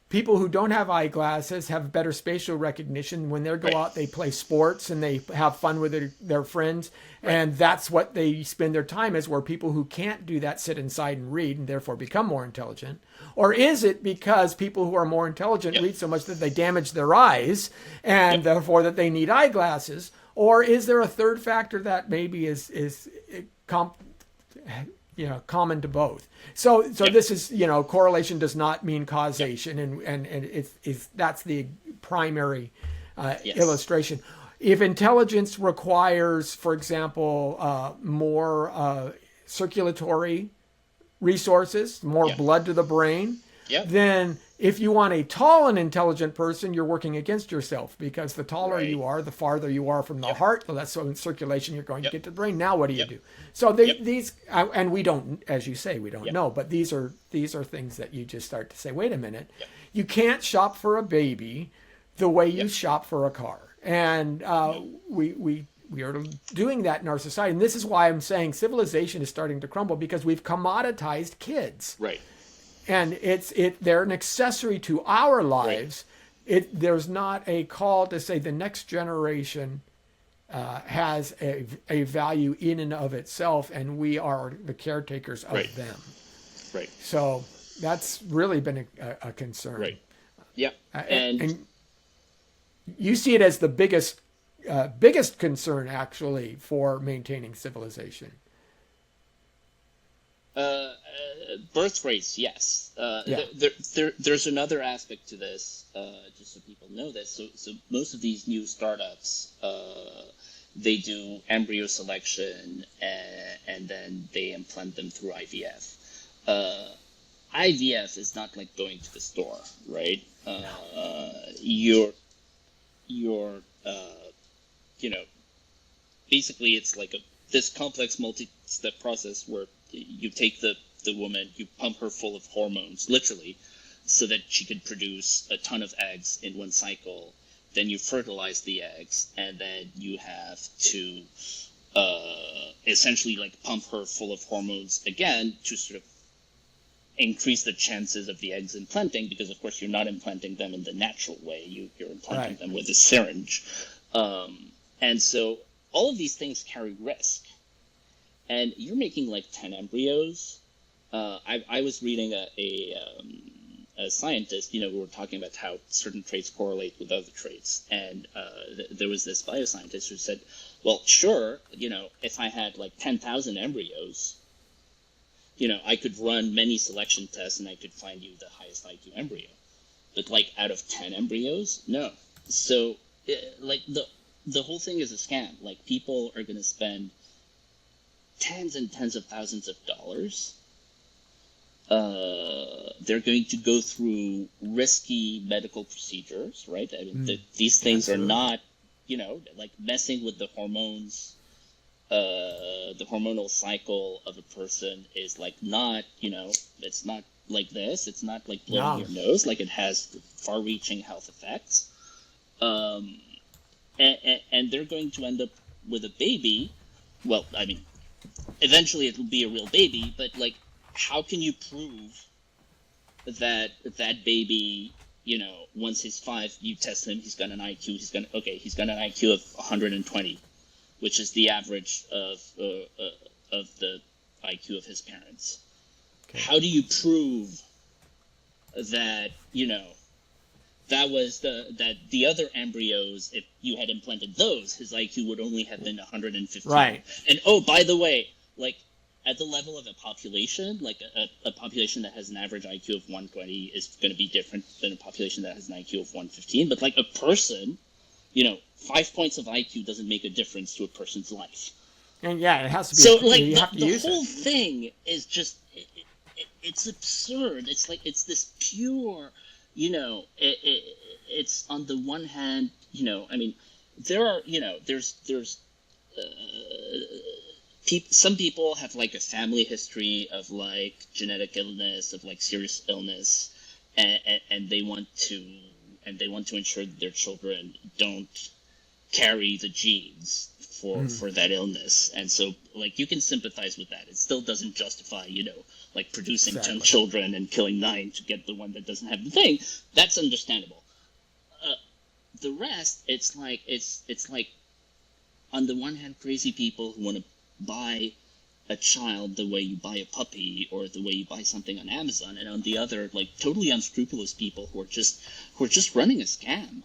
people who don't have eyeglasses have better spatial recognition. When they go Right. out, they play sports and they have fun with their friends. Right. And that's what they spend their time as, where people who can't do that sit inside and read and therefore become more intelligent? Or is it because people who are more intelligent Yep. read so much that they damage their eyes and Yep. therefore that they need eyeglasses? Or is there a third factor that maybe is common to both? So Yep. this is, correlation does not mean causation, and it's that's the primary Yes. illustration. If intelligence requires, for example, more circulatory resources, more Yeah. blood to the brain, Yep. then if you want a tall and intelligent person, you're working against yourself, because the taller Right. you are, the farther you are from the Yep. heart. Well, that's so in circulation you're going Yep. to get to the brain. Now what do you Yep. do? So they, Yep. these, and we don't, as you say, we don't Yep. know, but these are things that you just start to say, wait a minute, Yep. you can't shop for a baby the way you Yep. shop for a car. And we are doing that in our society. And this is why I'm saying civilization is starting to crumble, because we've commoditized kids. Right. And they're an accessory to our lives. There's not a call to say the next generation has a value in and of itself, and we are the caretakers of Right. them. Right. So that's really been a concern. Right. Yeah. And you see it as the biggest concern, actually, for maintaining civilization. Birth rates, yes. Yeah. There's another aspect to this, just so people know this. So most of these new startups, they do embryo selection, and then they implant them through IVF. IVF is not like going to the store, right? You're basically it's like this complex multi-step process where you take the woman, you pump her full of hormones, literally, so that she could produce a ton of eggs in one cycle. Then you fertilize the eggs, and then you have to essentially like pump her full of hormones again to sort of increase the chances of the eggs implanting, because of course you're not implanting them in the natural way. You're implanting Right. them with a syringe. And so all of these things carry risk. And you're making like 10 embryos. I was reading a scientist, we were talking about how certain traits correlate with other traits. And there was this bioscientist who said, well, sure, if I had like 10,000 embryos, I could run many selection tests and I could find you the highest IQ embryo. But like out of 10 embryos, no. So like the whole thing is a scam. Like people are going to spend tens and tens of thousands of dollars. They're going to go through risky medical procedures, right? I mean, these things Absolutely. are not, like messing with the hormones. The hormonal cycle of a person is like not, it's not like this. It's not like blowing your nose. Like it has far-reaching health effects. And they're going to end up with a baby. Well, I mean, eventually it will be a real baby, but like, how can you prove that that baby, once he's 5, you test him, he's got an IQ, he's got an IQ of 120, which is the average of the IQ of his parents. Okay. How do you prove that, that was that the other embryos, if you had implanted those, his IQ would only have been 115. Right. And oh, by the way, like at the level of a population, like a population that has an average IQ of 120 is going to be different than a population that has an IQ of 115. But like a person, 5 points of IQ doesn't make a difference to a person's life. And yeah, it has to be. So like you have to the use whole it. thing is just it's absurd. It's like it's this pure, it's on the one hand, I mean, there are, there's some people have like a family history of like genetic illness, of like serious illness, and they want to ensure that their children don't carry the genes for that illness. And so like you can sympathize with that. It still doesn't justify, like producing 10 Exactly. children and killing 9 to get the one that doesn't have the thing. That's understandable. The rest, it's like, on the one hand, crazy people who want to buy a child the way you buy a puppy or the way you buy something on Amazon, and on the other, like, totally unscrupulous people who are just running a scam.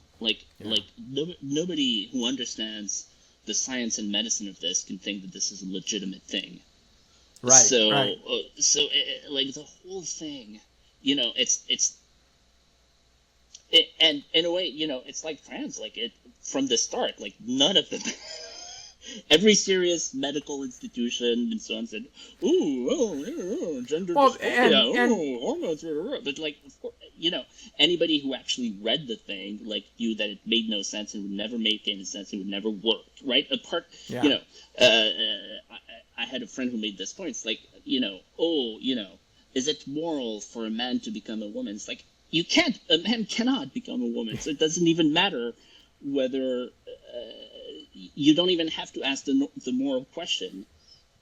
Nobody who understands the science and medicine of this can think that this is a legitimate thing. Right. So, Right. like, the whole thing, and in a way, it's like trans, like, it from the start, like, none of them. Every serious medical institution and so on said, "Ooh, gender Well, dysphoria, and hormones," but, like, of course, anybody who actually read the thing, like, knew that it made no sense and would never make any sense and would never work, right? yeah. I had a friend who made this point. It's like, is it moral for a man to become a woman? It's like, a man cannot become a woman, so it doesn't even matter whether. You don't even have to ask the moral question.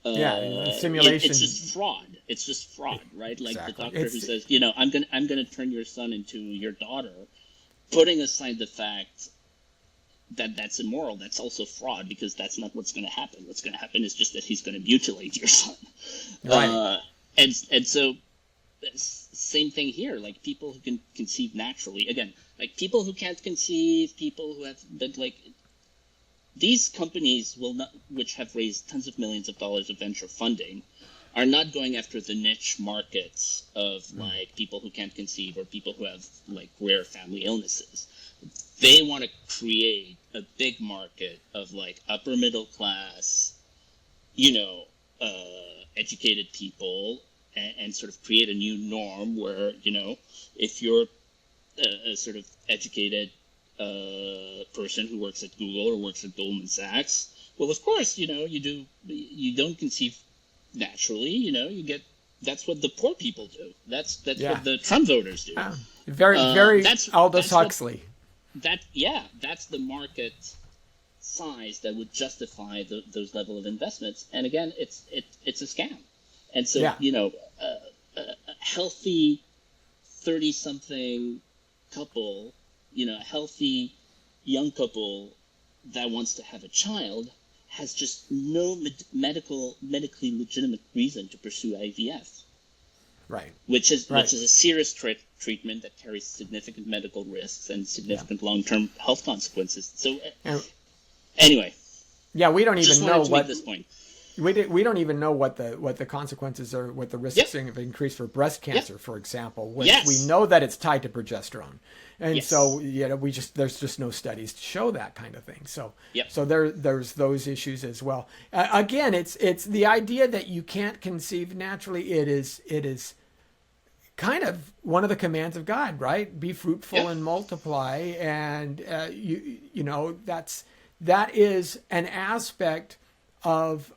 Yeah. Simulation. It's just fraud. It's just fraud, right? Like, Exactly. the doctor who says, I'm gonna turn your son into your daughter, putting aside the fact that that's immoral. That's also fraud, because that's not what's going to happen. What's going to happen is just that he's going to mutilate your son. Right. And so, same thing here. Like, people who can conceive naturally. Again, like, people who can't conceive, people who have, but, like, these companies will not, which have raised tons of millions of dollars of venture funding, are not going after the niche markets of, like, people who can't conceive or people who have, like, rare family illnesses. They want to create a big market of, like, upper middle class, educated people, and sort of create a new norm where, if you're a sort of educated person who works at Google or works at Goldman Sachs, well, of course, you don't conceive naturally, that's what the poor people do. That's Yeah. what the Trump voters do. Very Aldous that's Huxley. That's the market size that would justify those level of investments. And again, it's a scam. And so, Yeah. a healthy 30-something couple, a healthy young couple that wants to have a child has just no medically legitimate reason to pursue IVF. Right. Which is Right. a serious treatment that carries significant medical risks and significant long-term health consequences. So, anyway, Yeah, we don't just even wanted know to what make this point. we don't even know what the consequences are, what the risks Yep. have increased for breast cancer, for example, which Yes. we know that it's tied to progesterone, and Yes. so there's just no studies to show that kind of thing. So Yep. so there's those issues as well. Again, it's the idea that you can't conceive naturally. It is kind of one of the commands of God, right? Be fruitful Yep. and multiply, and that is an aspect of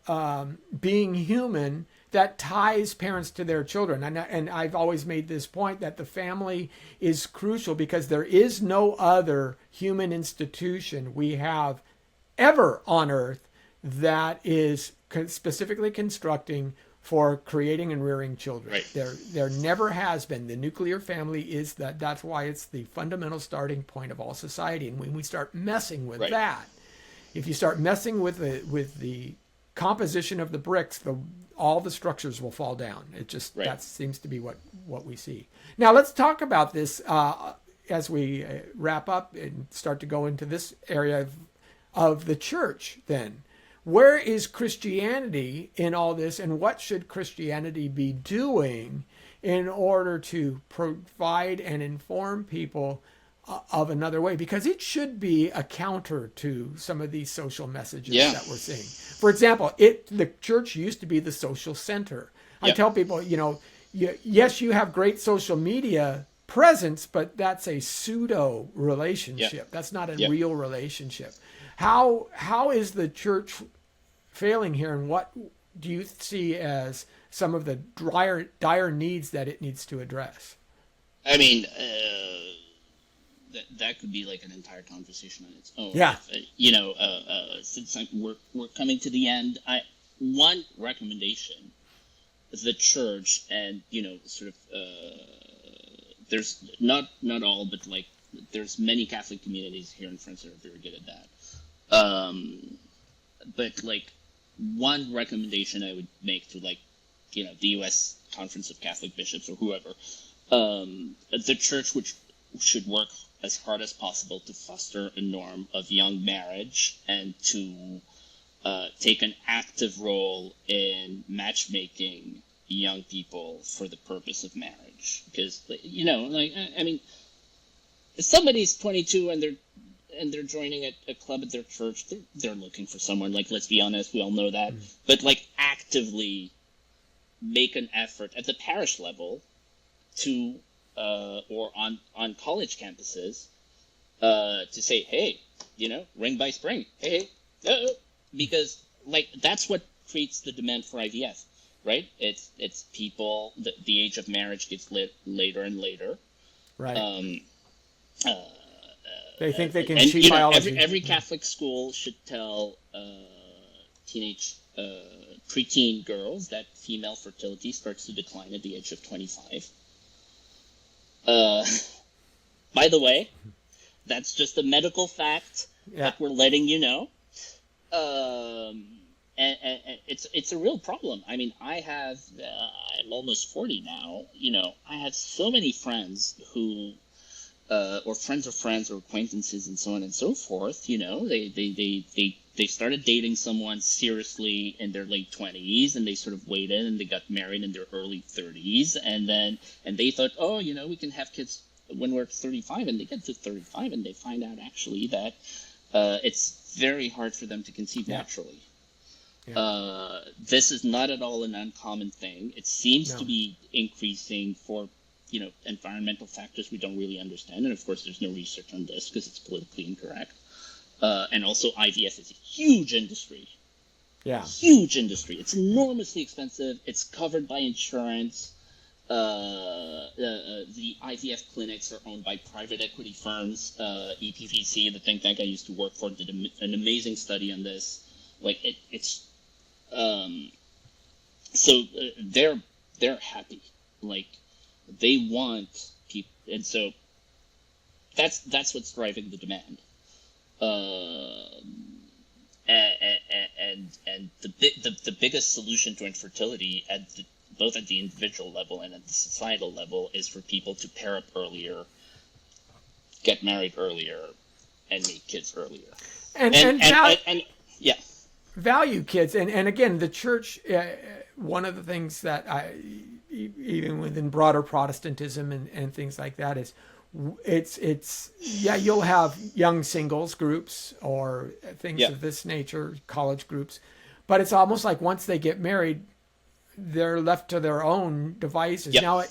being human that ties parents to their children. And I've always made this point that the family is crucial because there is no other human institution we have ever on earth that is specifically constructing for creating and rearing children. Right. There never has been. The nuclear family is that's why it's the fundamental starting point of all society. And when we start messing with Right. that, if you start messing with the composition of the bricks, all the structures will fall down. It just Right. that seems to be what we see. Now let's talk about this as we wrap up and start to go into this area of the church. Then, where is Christianity in all this, and what should Christianity be doing in order to provide and inform people of another way? Because it should be a counter to some of these social messages that we're seeing. For example, the church used to be the social center. I tell people, yes, you have great social media presence, but that's a pseudo relationship. That's not a real relationship. How is the church failing here, and what do you see as some of the dire needs that it needs to address? I mean, that could be like an entire conversation on its own. Yeah. Since we're coming to the end, one recommendation the church and, sort of, there's not all, but like there's many Catholic communities here in France that are very good at that. But like one recommendation I would make to like, the U.S. Conference of Catholic Bishops or whoever, the church which should work as hard as possible to foster a norm of young marriage and to take an active role in matchmaking young people for the purpose of marriage. Because, like, I mean, if somebody's 22 and they're joining a club at their church, they're looking for someone. Like, let's be honest, we all know that. But, like, actively make an effort at the parish level to, or on college campuses, to say, hey, ring by spring. Hey, because, like, that's what creates the demand for IVF, right? It's people, the age of marriage gets later and later. Right. They think they can and, cheat biology. Every Catholic school should tell teenage preteen girls that female fertility starts to decline at the age of 25. By the way, that's just a medical fact that we're letting you know. And it's a real problem. I mean, I'm almost 40 now. I have so many friends who, or friends of friends or acquaintances and so on and so forth. They started dating someone seriously in their late 20s, and they sort of waited and they got married in their early 30s, and they thought, oh, we can have kids when we're 35, and they get to 35 and they find out actually that it's very hard for them to conceive naturally. Yeah. This is not at all an uncommon thing. It seems to be increasing for, environmental factors we don't really understand. And of course, there's no research on this because it's politically incorrect. And also IVF is a huge industry. Yeah. Huge industry. It's enormously expensive. It's covered by insurance. The IVF clinics are owned by private equity firms. EPVC, the think tank I used to work for, did an amazing study on this. Like so they're happy. Like they want people, and so that's what's driving the demand. And the biggest solution to infertility both at the individual level and at the societal level is for people to pair up earlier, get married earlier, and make kids earlier. And yeah. Value kids. And again, the church, one of the things that even within broader Protestantism and things like that is, you'll have young singles groups or things of this nature, college groups, but it's almost like once they get married, they're left to their own devices. Yep. Now,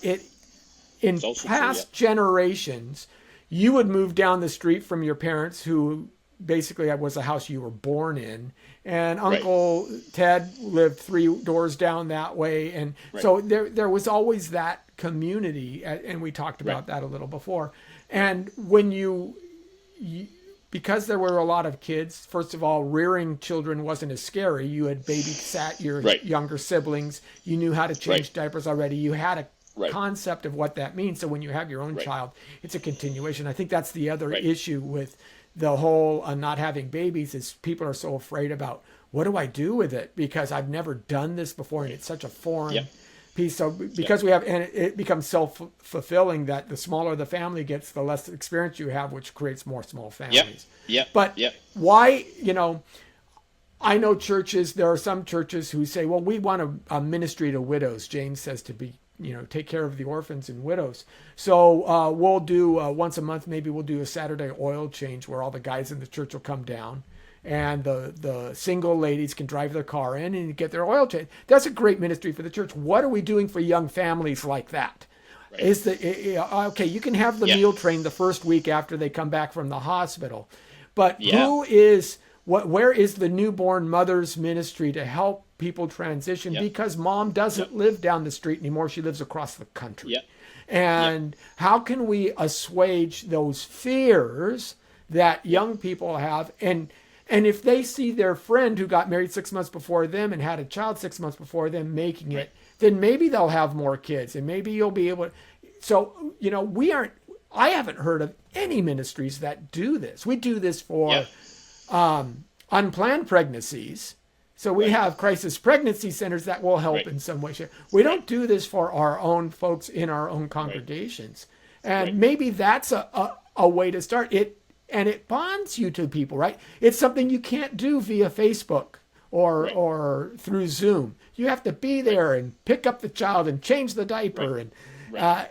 in past generations, you would move down the street from your parents, who basically was the house you were born in, and Uncle Ted lived 3 doors down that way, and so there was always that community, and we talked about that a little before. And when you because there were a lot of kids, first of all, rearing children wasn't as scary. You had babysat your younger siblings. You knew how to change diapers already. You had a concept of what that means. So when you have your own child, it's a continuation. I think that's the other issue with the whole not having babies is people are so afraid about, what do I do with it? Because I've never done this before, and it's such a foreign piece. So because we have, and it becomes self-fulfilling that the smaller the family gets, the less experience you have, which creates more small families. But why, I know churches, there are some churches who say, well, we want a ministry to widows. James says to be, take care of the orphans and widows. So we'll do once a month, maybe we'll do a Saturday oil change where all the guys in the church will come down, and the single ladies can drive their car in and get their oil change. That's a great ministry for the church. What are we doing for young families like that? Is okay, you can have the meal train the first week after they come back from the hospital, but where is the newborn mother's ministry to help people transition? Because mom doesn't live down the street anymore. She lives across the country. And how can we assuage those fears that young people have? And And if they see their friend who got married 6 months before them and had a child 6 months before them making it, then maybe they'll have more kids, and maybe you'll be able to. So, I haven't heard of any ministries that do this. We do this for unplanned pregnancies. So we have crisis pregnancy centers that will help in some way. We don't do this for our own folks in our own congregations. And maybe that's a way to start it. And it bonds you to people, right? It's something you can't do via Facebook or through Zoom. You have to be there and pick up the child and change the diaper. And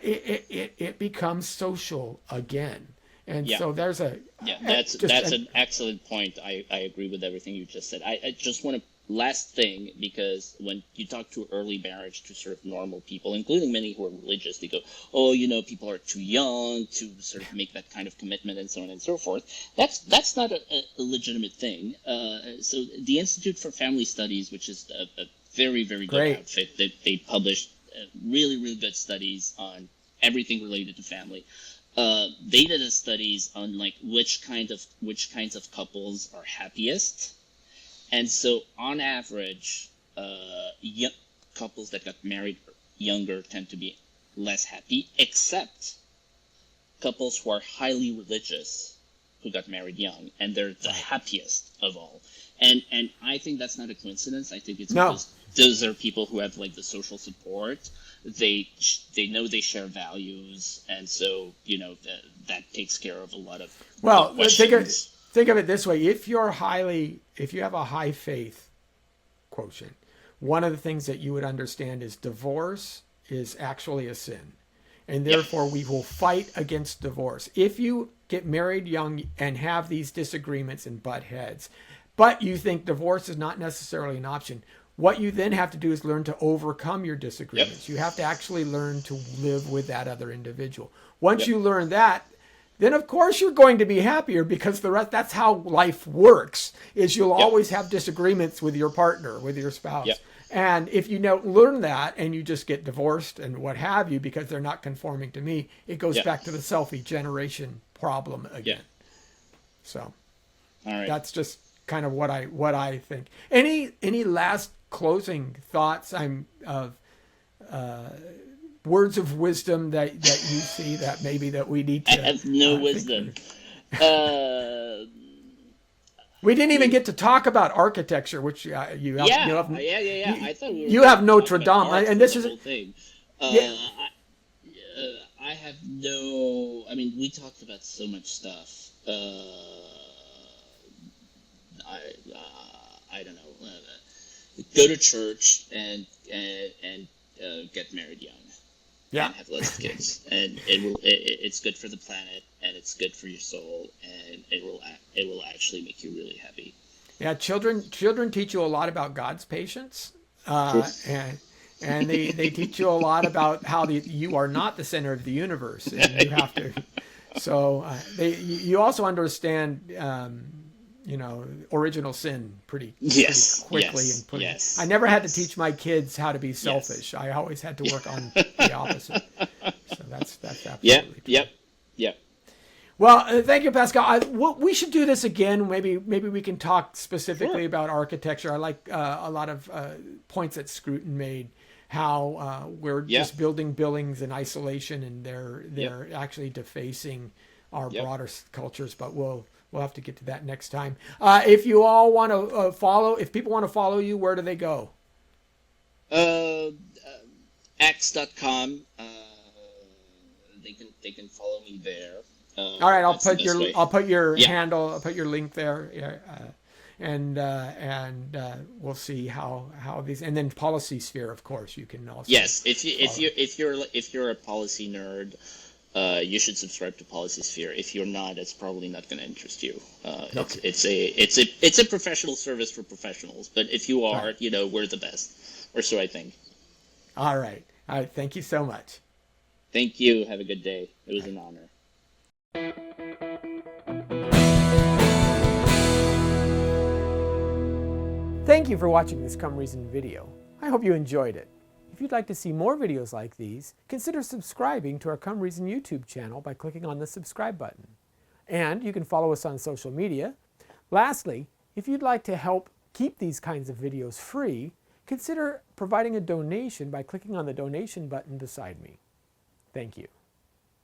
it becomes social again. And so there's that's an excellent point. I agree with everything you just said. I just want to last thing, because when you talk to early marriage to sort of normal people, including many who are religious, they go, oh, people are too young to sort of make that kind of commitment, and so on and so forth. That's not a legitimate thing. So the Institute for Family Studies, which is a very, very good outfit, they published really, really good studies on everything related to family. They did studies on like which kinds of couples are happiest. And so, on average, young couples that got married younger tend to be less happy, except couples who are highly religious who got married young, and they're the happiest of all. And I think that's not a coincidence. I think it's because those are people who have like the social support. They know they share values, and so that takes care of a lot of questions. Think of it this way. If you have a high faith quotient, one of the things that you would understand is divorce is actually a sin. And therefore we will fight against divorce. If you get married young and have these disagreements and butt heads, but you think divorce is not necessarily an option, what you then have to do is learn to overcome your disagreements. You have to actually learn to live with that other individual. Once you learn that, then of course you're going to be happier, because that's how life works, is you'll always have disagreements with your partner, with your spouse. And if you don't learn that and you just get divorced and what have you because they're not conforming to me, it goes back to the selfie generation problem again. So that's just kind of what I think. Any last closing thoughts words of wisdom that you see that maybe that we need to... I have no wisdom. We didn't even get to talk about architecture, which you have. You have, I thought we were you have Notre Dame, and this is a thing. I have no. I mean, we talked about so much stuff. I don't know. Go to church and get married young. And have lots of kids, and it's good for the planet, and it's good for your soul, and it will actually make you really happy. Yeah, children teach you a lot about God's patience, and they teach you a lot about how you are not the center of the universe, and you have to. So you also understand. Original sin pretty quickly. I never had to teach my kids how to be selfish. I always had to work on the opposite. So that's absolutely true. Yep. Well, thank you, Pascal. We should do this again. Maybe we can talk specifically about architecture. I like a lot of points that Scruton made. How we're just building buildings in isolation, and they're actually defacing our broader cultures. But we'll have to get to that next time. If you all want to if people want to follow you, where do they go? X.com. They can follow me there. All right, I'll put your handle. I'll put your link there. And we'll see how these, and then Policy Sphere, of course, you can also. Yes, if you're a policy nerd. You should subscribe to Policy Sphere. If you're not, it's probably not going to interest you. It's a professional service for professionals. But if you are, we're the best, or so I think. All right. Thank you so much. Thank you. Have a good day. It was an honor. Thank you for watching this Come Reason video. I hope you enjoyed it. If you'd like to see more videos like these, consider subscribing to our Come Reason YouTube channel by clicking on the subscribe button. And you can follow us on social media. Lastly, If you'd like to help keep these kinds of videos free, consider providing a donation by clicking on the donation button beside me. Thank you.